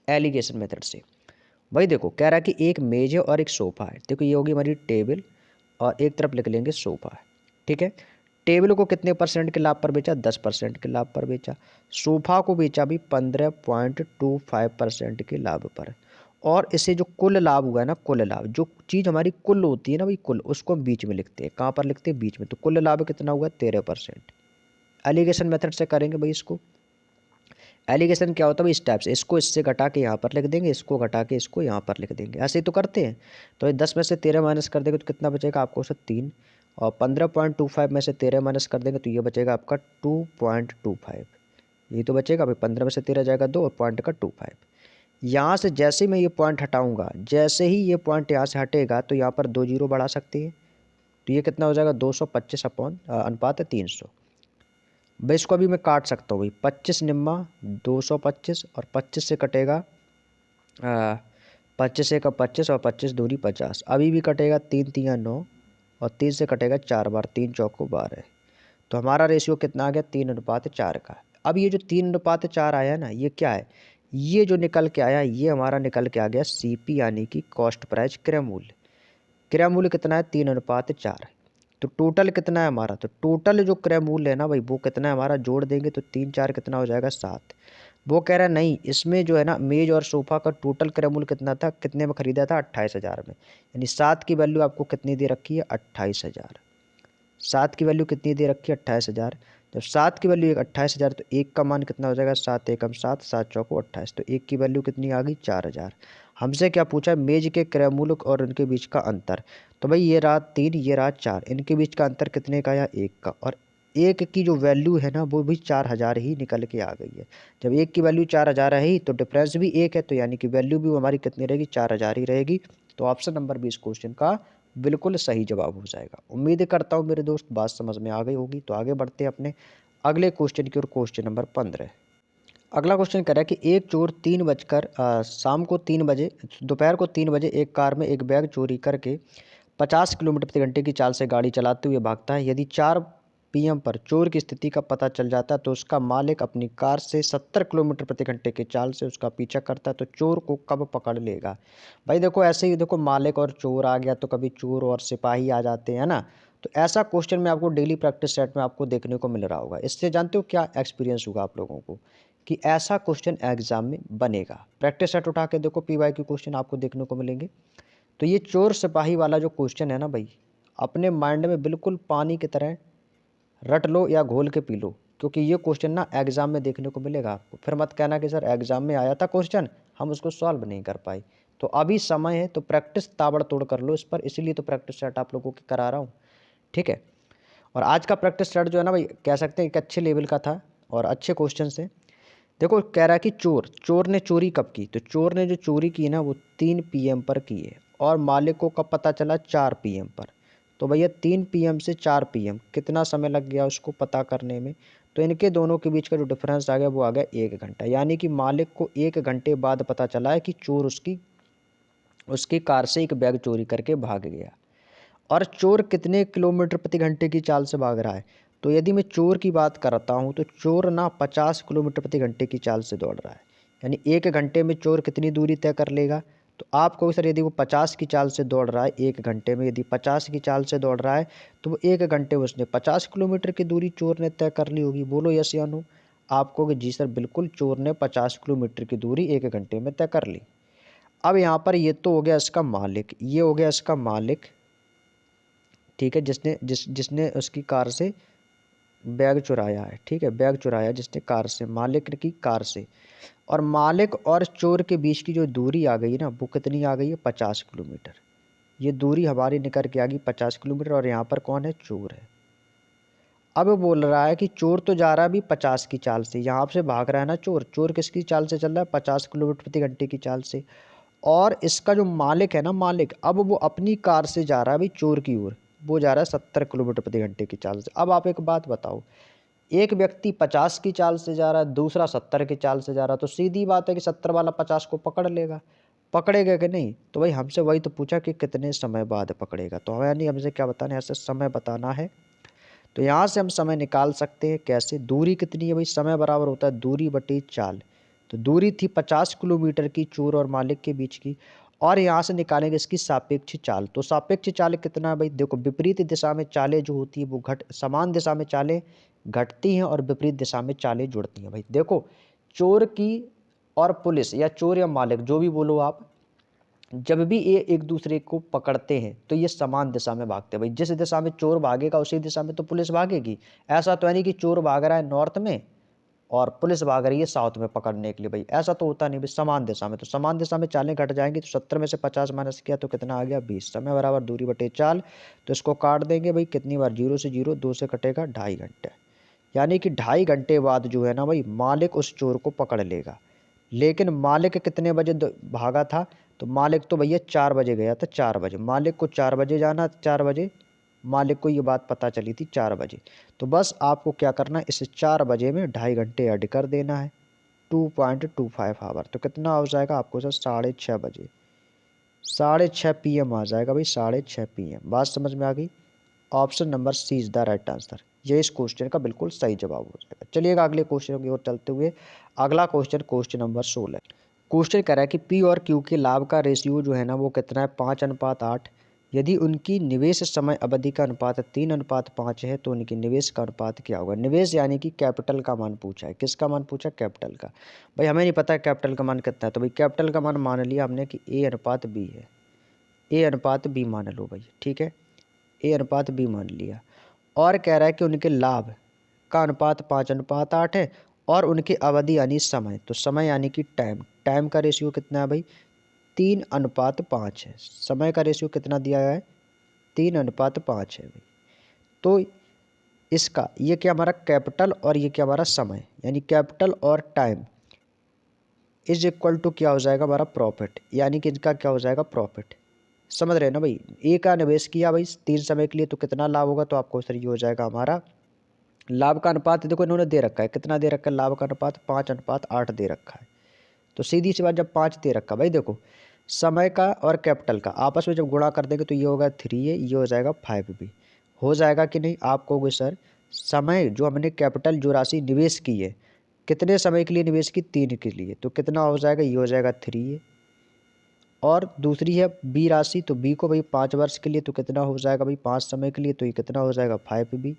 A: एलिगेशन मेथड से भाई देखो कह रहा है कि एक मेज है और एक सोफ़ा है। देखो ये होगी हमारी टेबल और एक तरफ लिख लेंगे सोफ़ा है। ठीक है, टेबल को कितने परसेंट के लाभ पर बेचा, 10% के लाभ पर बेचा। सोफ़ा को बेचा भी 15.25% के लाभ पर। और इसे जो कुल लाभ हुआ है ना, कुल लाभ जो चीज़ हमारी कुल होती है ना भाई, कुल उसको हम बीच में लिखते हैं। कहाँ पर लिखते हैं, बीच में। तो कुल लाभ कितना हुआ, 13%। एलिगेशन मेथड से करेंगे भाई इसको। एलिगेशन क्या होता है भाई, इस टाइप से इसको इससे घटा के यहाँ पर लिख देंगे, इसको घटा के इसको यहाँ पर लिख देंगे। ऐसे ही तो करते हैं। तो 10 में से 13 माइनस कर देंगे तो कितना बचेगा आपको, 3। और 15.25 में से 13 माइनस कर देंगे तो ये बचेगा आपका 2.25। ये तो बचेगा भाई, 15 में से 13 जाएगा 2 और पॉइंट का 25। यहाँ से जैसे ही मैं ये पॉइंट हटाऊंगा, जैसे ही ये पॉइंट यहाँ से हटेगा तो यहाँ पर 2 जीरो बढ़ा सकते हैं। तो ये कितना हो जाएगा, 225 अपॉन अनुपात है 300। भाई इसको अभी मैं काट सकता हूँ भाई, 25 निम्मा 225 और 25 से कटेगा 25 से का 25 और 25 दूरी 50। अभी भी कटेगा, 3 तिया 9 और 3 से कटेगा 4 बार, 3 चौको 12। तो हमारा रेशियो कितना आ गया, 3:4 का। अब ये जो 3:4 आया ना, ये क्या है, ये जो निकल के आया ये हमारा निकल के आ गया CP यानी कि कॉस्ट प्राइस क्रय मूल्य। क्रय मूल्य कितना है, 3:4। तो टोटल कितना है हमारा, तो टोटल जो क्रय मूल्य है ना भाई वो कितना है हमारा, जोड़ देंगे तो 3 4 कितना हो जाएगा, 7। वो कह रहा है नहीं, इसमें जो है ना मेज और सोफ़ा का टोटल क्रय मूल्य कितना था, कितने में खरीदा था, 28,000 में। यानी 7 की वैल्यू आपको कितनी दे रखी है, 28,000। 7 की वैल्यू कितनी दे रखी है, 28,000। जब 7 की वैल्यू 28,000 तो 1 का मान कितना हो जाएगा, 7 एकम 7, 7 चौको 28। तो 1 की वैल्यू कितनी आ गई, 4,000। हमसे क्या पूछा है, मेज के क्रय मूल्य और उनके बीच का अंतर। तो भाई ये रहा 3, ये रहा 4, इनके बीच का अंतर कितने का आया, 1 का। और 1 की जो वैल्यू है ना वो भी 4,000 ही निकल के आ गई है। जब 1 की वैल्यू 4,000 रही तो डिफरेंस भी 1 है, तो यानी कि वैल्यू भी हमारी कितनी रहेगी, 4,000 ही रहेगी। तो ऑप्शन नंबर 20 क्वेश्चन का बिल्कुल सही जवाब हो जाएगा। उम्मीद करता हूँ मेरे दोस्त बात समझ में आ गई होगी। तो आगे बढ़ते हैं अपने अगले क्वेश्चन की ओर, क्वेश्चन नंबर 15। अगला क्वेश्चन कह रहा है कि एक चोर 3 बजे दोपहर को 3 बजे एक कार में एक बैग चोरी करके 50 किलोमीटर प्रति घंटे की चाल से गाड़ी चलाते हुए भागता है। यदि 4 PM पर चोर की स्थिति का पता चल जाता है तो उसका मालिक अपनी कार से 70 किलोमीटर प्रति घंटे की चाल से उसका पीछा करता है, तो चोर को कब पकड़ लेगा। भाई देखो ऐसे ही देखो, मालिक और चोर आ गया तो कभी चोर और सिपाही आ जाते हैं ना। तो ऐसा क्वेश्चन में आपको डेली प्रैक्टिस सेट में आपको देखने को मिल रहा होगा। इससे जानते हो क्या एक्सपीरियंस होगा आप लोगों को कि ऐसा क्वेश्चन एग्जाम में बनेगा। प्रैक्टिस सेट उठा के देखो, PYQ क्वेश्चन आपको देखने को मिलेंगे। तो ये चोर सिपाही वाला जो क्वेश्चन है ना भाई, अपने माइंड में बिल्कुल पानी की तरह रट लो या घोल के पी लो, क्योंकि ये क्वेश्चन ना एग्जाम में देखने को मिलेगा आपको। फिर मत कहना कि सर एग्जाम में आया था क्वेश्चन, हम उसको सॉल्व नहीं कर पाए। तो अभी समय है तो प्रैक्टिस ताबड़तोड़ कर लो इस पर, इसीलिए तो प्रैक्टिस सेट आप लोगों की करा रहा हूँ। ठीक है, और आज का प्रैक्टिस सेट जो है ना भाई, कह सकते हैं एक अच्छे लेवल का था और अच्छे क्वेश्चन से। देखो कह रहा है कि चोर चोर ने चोरी कब की, तो चोर ने जो चोरी की ना वो 3 PM पर की है और मालिक को कब पता चला, 4 PM पर। तो भैया 3 PM से 4 PM कितना समय लग गया उसको पता करने में। तो इनके दोनों के बीच का जो डिफरेंस आ गया वो आ गया 1 घंटा। यानी कि मालिक को 1 घंटे बाद पता चला है कि चोर उसकी उसकी कार से एक बैग चोरी करके भाग गया। और चोर कितने किलोमीटर प्रति घंटे की चाल से भाग रहा है। तो यदि मैं चोर की बात करता हूँ तो चोर ना 50 किलोमीटर प्रति घंटे की चाल से दौड़ रहा है। यानी 1 घंटे में चोर कितनी दूरी तय कर लेगा। तो आप कहो सर यदि वो 50 की चाल से दौड़ रहा है 1 घंटे में, यदि 50 की चाल से दौड़ रहा है तो वो 1 घंटे में उसने 50 किलोमीटर की दूरी चोर ने तय कर ली होगी। बोलो यस या नो। आपको कि जी सर बिल्कुल चोर ने 50 किलोमीटर की दूरी 1 घंटे में तय कर ली। अब यहाँ पर ये तो हो गया इसका मालिक, ये हो गया इसका मालिक। ठीक है, जिसने उसकी कार से बैग चुराया है। ठीक है, बैग चुराया जिसने कार से, मालिक की कार से। और मालिक और चोर के बीच की जो दूरी आ गई ना वो कितनी आ गई है, 50 किलोमीटर। ये दूरी हमारी निकल के आ गई 50 किलोमीटर और यहाँ पर कौन है, चोर है। अब बोल रहा है कि चोर तो जा रहा है अभी 50 की चाल से, यहाँ से भाग रहा है ना चोर। चोर किसकी चाल से चल रहा है, 50 किलोमीटर प्रति घंटे की चाल से। और इसका जो मालिक है ना, मालिक, अब वो अपनी कार से जा रहा है अभी चोर की ओर, वो जा रहा है 70 किलोमीटर प्रति घंटे की चाल से। अब आप एक बात बताओ, एक व्यक्ति 50 की चाल से जा रहा है, दूसरा 70 की चाल से जा रहा है, तो सीधी बात है कि 70 वाला 50 को पकड़ लेगा। पकड़ेगा कि नहीं, तो भाई हमसे वही तो पूछा कि कितने समय बाद पकड़ेगा, तो हमें यानी हमसे क्या बताना है, ऐसे समय बताना है। तो यहाँ से हम समय निकाल सकते हैं कैसे, दूरी कितनी है भाई, समय बराबर होता है दूरी बटी चाल। तो दूरी थी 50 किलोमीटर की चोर और मालिक के बीच की, और यहाँ से निकालेंगे इसकी सापेक्ष चाल। तो सापेक्ष चाल कितना है भाई, देखो विपरीत दिशा में चालें जो होती है वो समान दिशा में चालें घटती हैं और विपरीत दिशा में चालें जुड़ती हैं। भाई देखो, चोर की और पुलिस या चोर या मालिक जो भी बोलो आप, जब भी ये एक दूसरे को पकड़ते हैं तो ये समान दिशा में भागते हैं। भाई जिस दिशा में चोर भागेगा उसी दिशा में तो पुलिस भागेगी। ऐसा तो है नहीं कि चोर भाग रहा है नॉर्थ में और पुलिस भाग रही है साउथ में पकड़ने के लिए, भाई ऐसा तो होता नहीं। भाई समान दिशा में, तो समान दिशा में चालें घट जाएंगी। तो 70 में से 50 माइनस किया तो कितना आ गया, 20। समय बराबर दूरी बटे चाल, तो इसको काट देंगे भाई, कितनी बार, 0 से 0, 2 से कटेगा 2.5 घंटे। यानी कि 2.5 घंटे बाद जो है ना भाई, मालिक उस चोर को पकड़ लेगा। लेकिन मालिक कितने बजे भागा था, तो मालिक तो भैया 4 बजे गया था, 4 बजे मालिक को 4 बजे जाना, 4 बजे मालिक को ये बात पता चली थी 4 बजे। तो बस आपको क्या करना है, इसे 4 बजे में 2.5 घंटे ऐड कर देना है, 2.25 आवर। तो कितना हो जाएगा आपको सर, 6:30 बजे, 6:30 PM आ जाएगा भाई, 6:30 PM। बात समझ में आ गई। Option number C is the right answer, ये इस क्वेश्चन का बिल्कुल सही जवाब हो जाएगा। चलिएगा अगले क्वेश्चन की ओर चलते हुए। अगला क्वेश्चन, क्वेश्चन नंबर 16। क्वेश्चन कह रहा है कि पी और क्यू के लाभ का रेशियो जो है ना वो कितना है, 5:8। यदि उनकी निवेश समय अवधि का अनुपात 3:5 है तो उनकी निवेश का अनुपात क्या होगा। निवेश यानी कि कैपिटल का मान पूछा है, किसका मान पूछा, कैपिटल का। भाई हमें नहीं पता है कैपिटल का मान कितना है, तो भाई कैपिटल का मान मान लिया हमने कि A/B है, A/B मान लो भाई, ठीक है, A/B मान लिया। और कह रहा है कि उनके लाभ का अनुपात 5:8 है और उनकी अवधि यानी समय, तो समय यानी कि टाइम, टाइम का रेशियो कितना है भाई, 3:5 है। समय का रेशियो कितना दिया गया है, 3:5 है भाई। तो इसका ये क्या हमारा कैपिटल और ये क्या हमारा समय, यानी कैपिटल और टाइम इज इक्वल टू क्या हो जाएगा हमारा प्रॉफिट, यानी कि इनका क्या हो जाएगा प्रॉफिट। समझ रहे हैं ना भाई, ए का निवेश किया भाई 3 समय के लिए तो कितना लाभ होगा, तो आपको सर ये हो जाएगा हमारा लाभ का अनुपात। देखो इन्होंने दे रखा है, कितना दे रखा है, लाभ का अनुपात 5:8 दे रखा है। तो सीधी सी बात, जब 5 दे रखा भाई, देखो समय का और कैपिटल का आपस में जब गुणा कर देंगे तो ये होगा 3A, ये हो जाएगा 5B। हो जाएगा कि नहीं, आप कहोगे सर समय जो हमने कैपिटल जो राशि निवेश की है, कितने समय के लिए निवेश की, 3 के लिए, तो कितना हो जाएगा, ये हो जाएगा 3A। और दूसरी है बी राशि, तो बी को भाई 5 वर्ष के लिए, तो कितना हो जाएगा भाई 5 समय के लिए, तो ये कितना हो जाएगा 5B।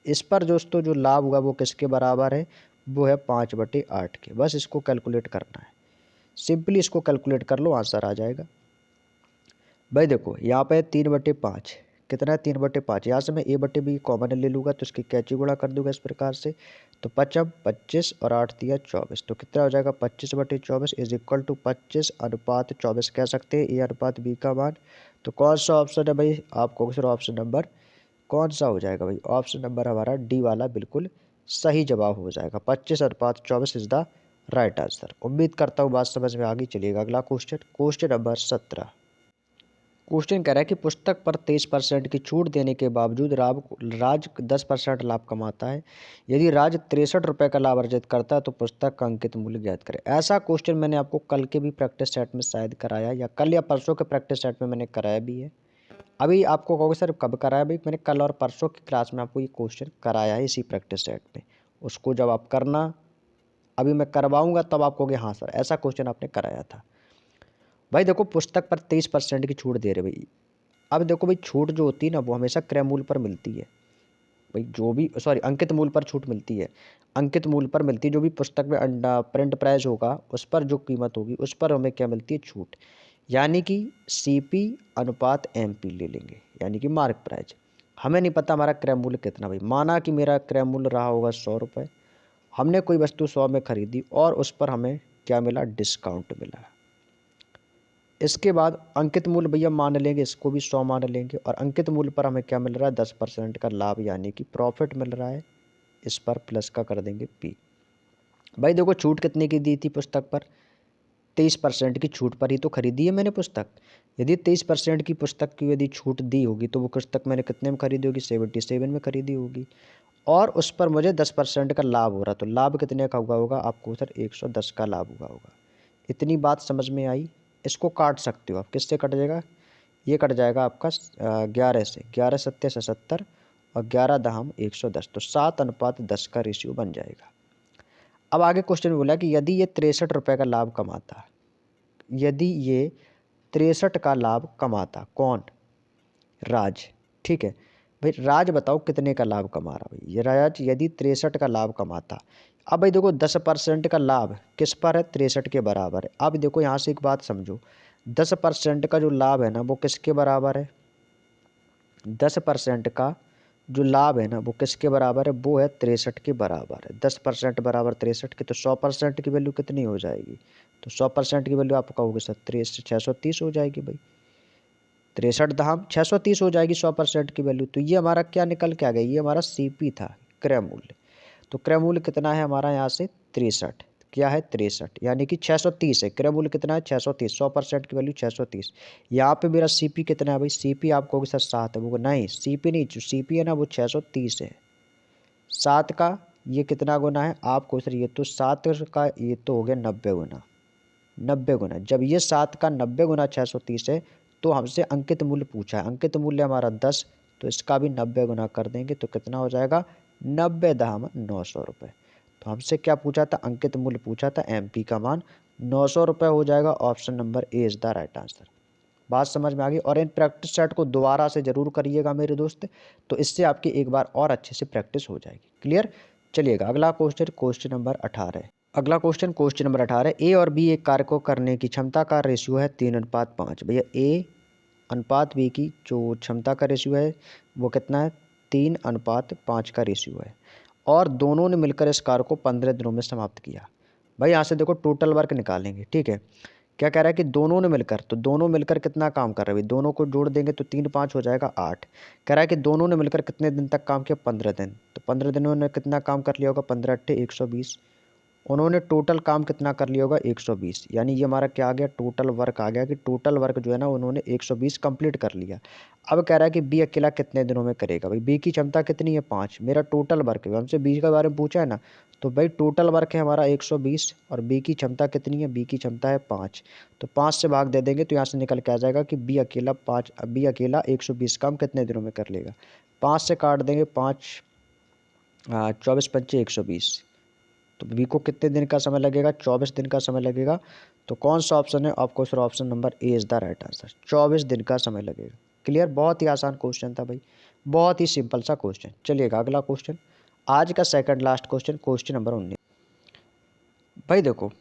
A: इस पर दोस्तों जो लाभ हुआ वो किसके बराबर है, वो है 5/8 के। बस इसको कैलकुलेट करना है, सिंपली इसको कैलकुलेट कर लो, आंसर आ जाएगा। भाई देखो यहाँ पे 3/5 कितना है, 3/5, यहाँ से मैं A/B कॉमन ले लूँगा तो इसकी कैची गुणा कर दूंगा इस प्रकार से। तो 25 और 8 दिया 24, तो कितना हो जाएगा 25/24 इज इक्वल टू 25:24 कह सकते हैं A/B का मान। तो कौन सा ऑप्शन है भाई, आपको सर ऑप्शन नंबर कौन सा हो जाएगा भाई, ऑप्शन नंबर हमारा डी वाला बिल्कुल सही जवाब हो जाएगा, 25:24 इज द राइट आंसर। उम्मीद करता हूँ बात समझ में आ गई। चलिएगा अगला क्वेश्चन, क्वेश्चन नंबर 17। क्वेश्चन कह रहा है कि पुस्तक पर 23% की छूट देने के बावजूद राज 10% लाभ कमाता है। यदि राज 63 रुपये का लाभ अर्जित करता है तो पुस्तक का अंकित मूल्य ज्ञात करें। ऐसा क्वेश्चन मैंने आपको कल के भी प्रैक्टिस सेट में शायद कराया, या कल या परसों के प्रैक्टिस सेट में मैंने कराया भी है। अभी आपको कहोगे सर कब कराया, भाई मैंने कल और परसों की क्लास में आपको ये क्वेश्चन कराया है इसी प्रैक्टिस सेट में। उसको जब आप करना, अभी मैं करवाऊँगा तब आप कहोगे हाँ सर ऐसा क्वेश्चन आपने कराया था। भाई देखो पुस्तक पर 23% की छूट दे रहे भाई। अब देखो भाई छूट जो होती है ना वो हमेशा क्रय मूल्य पर मिलती है भाई, जो भी सॉरी अंकित मूल्य पर छूट मिलती है, अंकित मूल्य पर मिलती है। जो भी पुस्तक में प्रिंट प्राइस होगा उस पर जो कीमत होगी उस पर हमें क्या मिलती है, छूट। यानी कि CP अनुपात MP ले लेंगे, यानी कि मार्क प्राइस। हमें नहीं पता हमारा क्रय मूल्य कितना भाई, माना कि मेरा क्रय मूल्य रहा होगा 100 रुपये, हमने कोई वस्तु 100 में खरीदी और उस पर हमें क्या मिला, डिस्काउंट मिला। इसके बाद अंकित मूल्य भैया मान लेंगे, इसको भी 100 मान लेंगे, और अंकित मूल्य पर हमें क्या मिल रहा है, 10% का लाभ यानी कि प्रॉफिट मिल रहा है। इस पर प्लस का कर देंगे पी। भाई देखो छूट कितने की दी थी पुस्तक पर, 23% की छूट पर ही तो खरीदी है मैंने पुस्तक। यदि 23% की पुस्तक की यदि छूट दी होगी तो वो पुस्तक मैंने कितने में खरीदी होगी, 77 में खरीदी होगी, और उस पर मुझे 10% का लाभ हो रहा, तो लाभ कितने का हुआ होगा आपको सर, 110 का लाभ हुआ होगा। इतनी बात समझ में आई। इसको काट सकते हो आप, किससे कट जाएगा, ये कट जाएगा आपका 11 से, 11 सत्ते से 70 और 11 दहम 110, तो 7:10 का रेशियो बन जाएगा। अब आगे क्वेश्चन में बोला कि यदि ये 63 रुपये का लाभ कमाता, यदि ये 63 का लाभ कमाता, कौन, राज, ठीक है भाई, राज बताओ कितने का लाभ कमा रहा भाई, ये राज यदि 63 का लाभ कमाता। अब भाई देखो 10% का लाभ किस पर है, 63 के बराबर है। अब देखो यहाँ से एक बात समझो, 10% का जो लाभ है ना वो किसके बराबर है, 10% का जो लाभ है ना वो किसके बराबर है, वो है 63 के बराबर है। 10% बराबर 63 के, तो 100% की वैल्यू कितनी हो जाएगी, तो 100% की वैल्यू आप कहोगे सर 630 हो जाएगी भाई, 63 दहम 630 हो जाएगी 100% की वैल्यू। तो ये हमारा क्या निकल के आ गया, ये हमारा सीपी था, क्रय मूल्य। तो क्रय मूल्य कितना है हमारा यहाँ से 63, क्या है 63 यानी कि 630 है, क्रय मूल्य कितना है 630, 100% की वैल्यू 630। यहाँ पे मेरा सीपी कितना है भाई, सीपी आप कहोगे सर 7 है, वो नहीं सीपी नहीं, जो सीपी है ना वो 630 है। 7 का ये कितना गुना है, आपको सर ये तो 7 का ये तो हो गया 90 गुना, 90 गुना। जब ये 7 का 90 गुना 630 है तो हमसे अंकित मूल्य पूछा है, अंकित मूल्य हमारा 10, तो इसका भी 90 गुना कर देंगे तो कितना हो जाएगा, 90 दहम 900 रुपये। तो हमसे क्या पूछा था, अंकित मूल्य पूछा था, एमपी का मान 900 रुपये हो जाएगा। Option number A is the right answer. बात समझ में आ गई, और इन प्रैक्टिस सेट को दोबारा से ज़रूर करिएगा मेरे दोस्त, तो इससे आपकी एक बार और अच्छे से प्रैक्टिस हो जाएगी। क्लियर। चलिएगा अगला क्वेश्चन, क्वेश्चन नंबर 18। अगला क्वेश्चन, क्वेश्चन नंबर 18, ए और बी एक कार्य को करने की क्षमता का रेशियो है 3:5। भैया ए अनुपात बी की जो क्षमता का रेशियो है वो कितना है, 3:5 का रेशियो है, और दोनों ने मिलकर इस कार्य को 15 दिनों में समाप्त किया। भाई यहाँ से देखो टोटल वर्क निकालेंगे, ठीक है। क्या कह रहा है कि दोनों ने मिलकर, तो दोनों मिलकर कितना काम कर रहे हैं भाई, दोनों को जोड़ देंगे तो 3 5 हो जाएगा 8। कह रहा है कि दोनों ने मिलकर कितने दिन तक काम किया, 15 दिन, तो 15 दिनों में कितना काम कर लिया होगा, 15 × 120। उन्होंने टोटल काम कितना कर लिया होगा, 120, यानी ये हमारा क्या आ गया, टोटल वर्क आ गया, कि टोटल वर्क जो है ना उन्होंने 120 कंप्लीट कर लिया। अब कह रहा है कि बी अकेला कितने दिनों में करेगा, भाई बी की क्षमता कितनी है, 5, मेरा टोटल वर्क है, हमसे बी के बारे में पूछा है ना, तो भाई टोटल वर्क है हमारा 120 और बी की क्षमता कितनी है, बी की क्षमता है 5, तो 5 से भाग दे देंगे तो यहाँ से निकल के आ जाएगा कि बी अकेला 120 काम कितने दिनों में कर लेगा। 5 से काट देंगे, 5 24 पंचे 120, तो बी को कितने दिन का समय लगेगा, 24 दिन का समय लगेगा। तो कौन सा ऑप्शन है आपको sir, option number A is the right answer, 24 दिन का समय लगेगा। क्लियर, बहुत ही आसान क्वेश्चन था भाई, बहुत ही सिंपल सा क्वेश्चन। चलिएगा अगला क्वेश्चन, आज का second last question, question number 19। भाई देखो,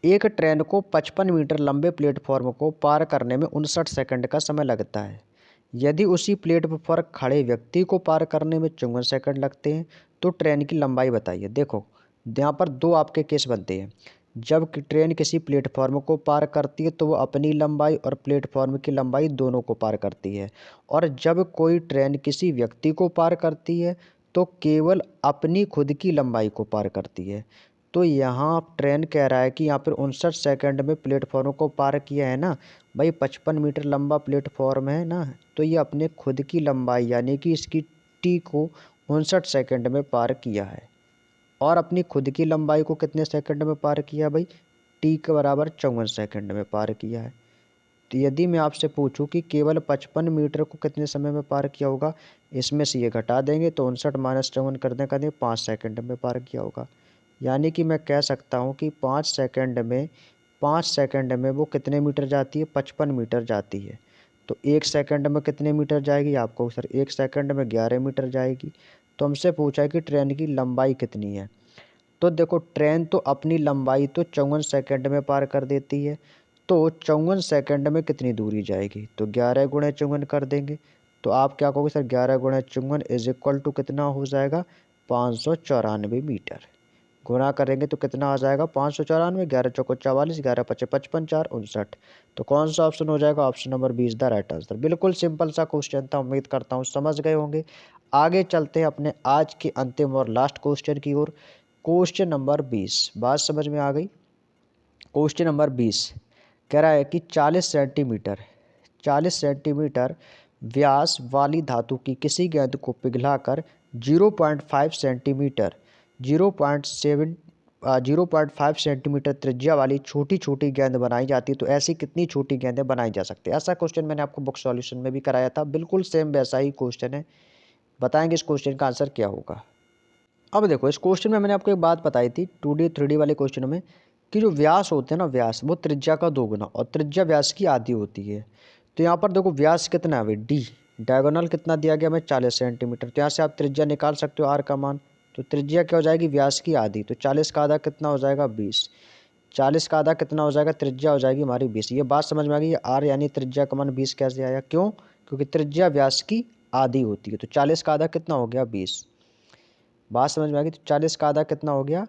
A: एक ट्रेन को 55 मीटर लंबे प्लेटफॉर्म को पार करने में 59 सेकंड का समय लगता है। यदि उसी प्लेटफॉर्म पर खड़े व्यक्ति को पार करने में 54 सेकंड लगते हैं तो ट्रेन की लंबाई बताइए। देखो यहाँ पर दो आपके केस बनते हैं, जब कि ट्रेन किसी प्लेटफॉर्म को पार करती है तो वो अपनी लंबाई और प्लेटफॉर्म की लंबाई दोनों को पार करती है, और जब कोई ट्रेन किसी व्यक्ति को पार करती है तो केवल अपनी खुद की लंबाई को पार करती है। तो यहाँ ट्रेन कह रहा है कि यहाँ पर 59 सेकंड में प्लेटफॉर्म को पार किया है ना भाई, 55 मीटर लंबा प्लेटफॉर्म है ना, तो ये अपने खुद की लंबाई यानी कि इसकी टी को 59 सेकंड में पार किया है, और अपनी खुद की लंबाई को कितने सेकंड में पार किया भाई, टी के बराबर 54 सेकंड में पार किया है। तो यदि मैं आपसे पूछूं कि केवल 55 मीटर को कितने समय में पार किया होगा, इसमें से ये घटा देंगे तो 59 - 54 कर दें 5 सेकंड में पार किया होगा। यानी कि मैं कह सकता हूँ कि 5 सेकंड में वो कितने मीटर जाती है, 55 मीटर जाती है। तो 1 सेकंड में कितने मीटर जाएगी, आपको सर 1 सेकंड में 11 मीटर जाएगी। तो हमसे पूछा है कि ट्रेन की लंबाई कितनी है, तो देखो ट्रेन तो अपनी लंबाई तो 54 सेकंड में पार कर देती है, तो 54 सेकंड में कितनी दूरी जाएगी, तो 11 × 54 कर देंगे। तो आप क्या कहोगे सर, 11 × 54 इज इक्वल टू कितना हो जाएगा, 594 मीटर। गुना करेंगे तो कितना आ जाएगा 594, 11 चौको 44, 11 पचे 55, 4 59। तो कौन सा ऑप्शन हो जाएगा? Option number 20 the right answer. बिल्कुल सिंपल सा क्वेश्चन था, उम्मीद करता हूँ समझ गए होंगे। आगे चलते हैं अपने आज के अंतिम और लास्ट क्वेश्चन की ओर। क्वेश्चन नंबर 20, बात समझ में आ गई। क्वेश्चन नंबर 20 कह रहा है कि 40 सेंटीमीटर व्यास वाली धातु की किसी गेंद को पिघलाकर 0.5 सेंटीमीटर 0.5 सेंटीमीटर त्रिज्या वाली छोटी छोटी गेंद बनाई जाती है, तो ऐसी कितनी छोटी गेंदें बनाई जा सकती है? ऐसा क्वेश्चन मैंने आपको बुक सॉल्यूशन में भी कराया था, बिल्कुल सेम वैसा ही क्वेश्चन है। बताएंगे इस क्वेश्चन का आंसर क्या होगा। अब देखो, इस क्वेश्चन में मैंने आपको एक बात बताई थी 2D 3D वाले क्वेश्चन में, कि जो व्यास होते हैं ना, व्यास वो त्रिज्या का दोगुना और त्रिज्या व्यास की आधी होती है। तो यहाँ पर देखो व्यास कितना है भाई, डी, डायगोनल कितना दिया गया हमें 40 सेंटीमीटर। तो यहाँ से आप त्रिज्या निकाल सकते हो आर का मान। तो त्रिज्या क्या हो जाएगी? व्यास की आधी। तो 40 का आधा कितना हो जाएगा? 20। 40 का आधा कितना हो जाएगा? त्रिज्या हो जाएगी हमारी 20। ये बात समझ में आ गई। आर यानी त्रिज्या का मान 20 कैसे आया? क्यों? क्योंकि त्रिज्या व्यास की आधी होती है। तो 40 का आधा कितना हो गया? 20। बात समझ में आ गई। तो 40 का आधा कितना हो गया?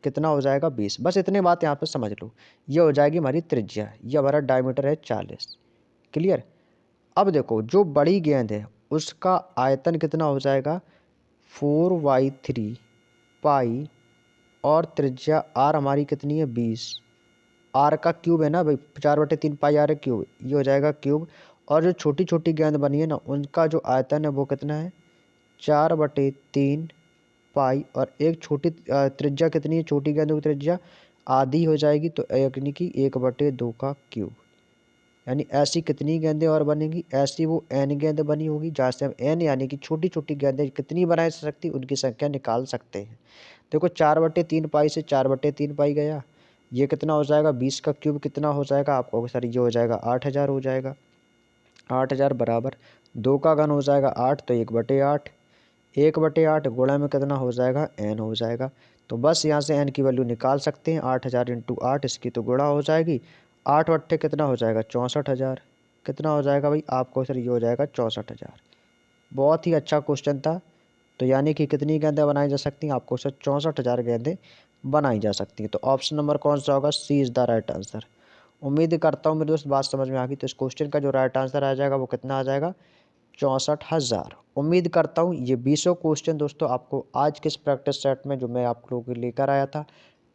A: कितना हो जाएगा? 20। बस इतनी बात यहाँ पे समझ लो। ये हो जाएगी हमारी त्रिज्या, ये हमारा डायमीटर है 40। क्लियर। अब देखो जो बड़ी गेंद है उसका आयतन कितना हो जाएगा? 4/3 पाई, और त्रिज्या आर हमारी कितनी है? 20। आर का क्यूब है ना भाई, 4/3 पाई आर क्यूब, ये हो जाएगा क्यूब। और जो छोटी छोटी गेंद बनी है ना, उनका जो आयतन है वो कितना है? 4/3 पाई, और एक छोटी त्रिज्या कितनी है? छोटी गेंदों की त्रिज्या आधी हो जाएगी, तो यानी कि 1/2 का क्यूब। यानी ऐसी कितनी गेंदें और बनेंगी? ऐसी वो एन गेंद बनी होगी, जहाँ से हम एन यानी कि छोटी छोटी गेंदें कितनी बनाई जा सकती उनकी संख्या निकाल सकते हैं। देखो 4/3 पाई से 4/3 पाई गया, ये कितना हो जाएगा? 20 का क्यूब कितना हो जाएगा आपको? सर ये हो जाएगा 8000 हो जाएगा। 8000 बराबर 2 का घन हो जाएगा 8, तो 1/8। 1/8 गुणा में कितना हो जाएगा? एन हो जाएगा। तो बस यहाँ से एन की वैल्यू निकाल सकते हैं। 8000 × 8, इसकी तो गुणा हो जाएगी। 8/8 कितना हो जाएगा? 64,000। कितना हो जाएगा भाई आपको? सर ये हो जाएगा 64,000। बहुत ही अच्छा क्वेश्चन था। तो यानी कि कितनी गेंदें बनाई जा सकती हैं आपको? सर 64,000 गेंदें बनाई जा सकती हैं। तो ऑप्शन नंबर कौन सा होगा? सी इज़ द राइट आंसर। उम्मीद करता हूँ मेरे दोस्त बात समझ में आ गई। तो इस क्वेश्चन का जो राइट आंसर आ जाएगा वो कितना आ जाएगा? 64,000। उम्मीद करता हूँ ये 20 क्वेश्चन दोस्तों आपको आज के इस प्रैक्टिस सेट में जो मैं आप लोगों के लिए लेकर आया था,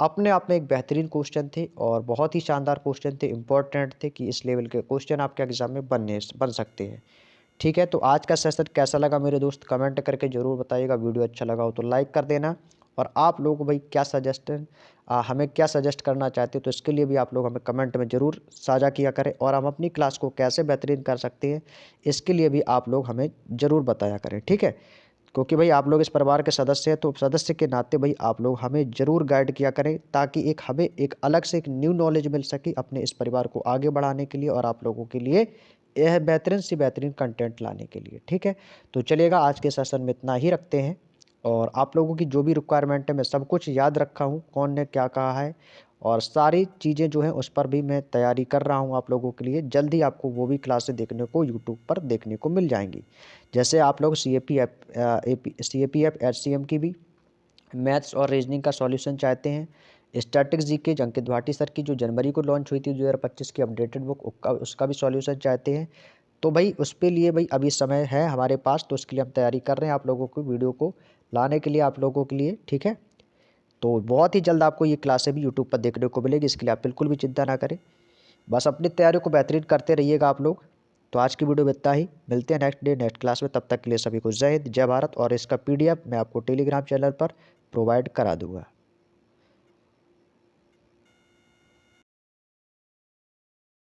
A: अपने आप में एक बेहतरीन क्वेश्चन थे और बहुत ही शानदार क्वेश्चन थे, इंपॉर्टेंट थे कि इस लेवल के क्वेश्चन आपके एग्जाम में बन सकते हैं। ठीक है, तो आज का सेशन कैसा लगा मेरे दोस्त? कमेंट करके ज़रूर बताइएगा। वीडियो अच्छा लगा हो तो लाइक कर देना। और आप लोग को भाई क्या सजेशन, हमें क्या सजेस्ट करना चाहते हो, तो इसके लिए भी आप लोग हमें कमेंट में ज़रूर साझा किया करें। और हम अपनी क्लास को कैसे बेहतरीन कर सकते हैं, इसके लिए भी आप लोग हमें ज़रूर बताया करें। ठीक है, क्योंकि भाई आप लोग इस परिवार के सदस्य हैं, तो सदस्य के नाते भाई आप लोग हमें ज़रूर गाइड किया करें, ताकि हमें एक अलग से एक न्यू नॉलेज मिल सके अपने इस परिवार को आगे बढ़ाने के लिए और आप लोगों के लिए यह बेहतरीन से बेहतरीन कंटेंट लाने के लिए। ठीक है, तो चलिएगा आज के सेशन में इतना ही रखते हैं। और आप लोगों की जो भी रिक्वायरमेंट है मैं सब कुछ याद रखा हूँ, कौन ने क्या कहा है, और सारी चीज़ें जो हैं उस पर भी मैं तैयारी कर रहा हूँ आप लोगों के लिए। जल्दी आपको वो भी क्लासें देखने को यूट्यूब पर देखने को मिल जाएंगी। जैसे आप लोग CAPF HCM की भी मैथ्स और रीजनिंग का सॉल्यूशन चाहते हैं, स्टैटिक्स जीके अंकित भाटी सर की जो जनवरी को लॉन्च हुई थी 2025 की अपडेटेड बुक, उसका भी सॉल्यूशन चाहते हैं, तो भाई उस पे लिए भाई अभी समय है हमारे पास, तो उसके लिए हम तैयारी कर रहे हैं आप लोगों को वीडियो को लाने के लिए आप लोगों के लिए। ठीक है, तो बहुत ही जल्द आपको ये क्लासें भी यूट्यूब पर देखने को मिलेगी, इसके लिए आप बिल्कुल भी चिंता ना करें। बस अपनी तैयारी को बेहतरीन करते रहिएगा आप लोग। तो आज की वीडियो में इतना ही, मिलते हैं नेक्स्ट डे नेक्स्ट क्लास में। तब तक के लिए सभी को जय हिंद जय भारत। और इसका PDF मैं आपको टेलीग्राम चैनल पर प्रोवाइड करा दूंगा।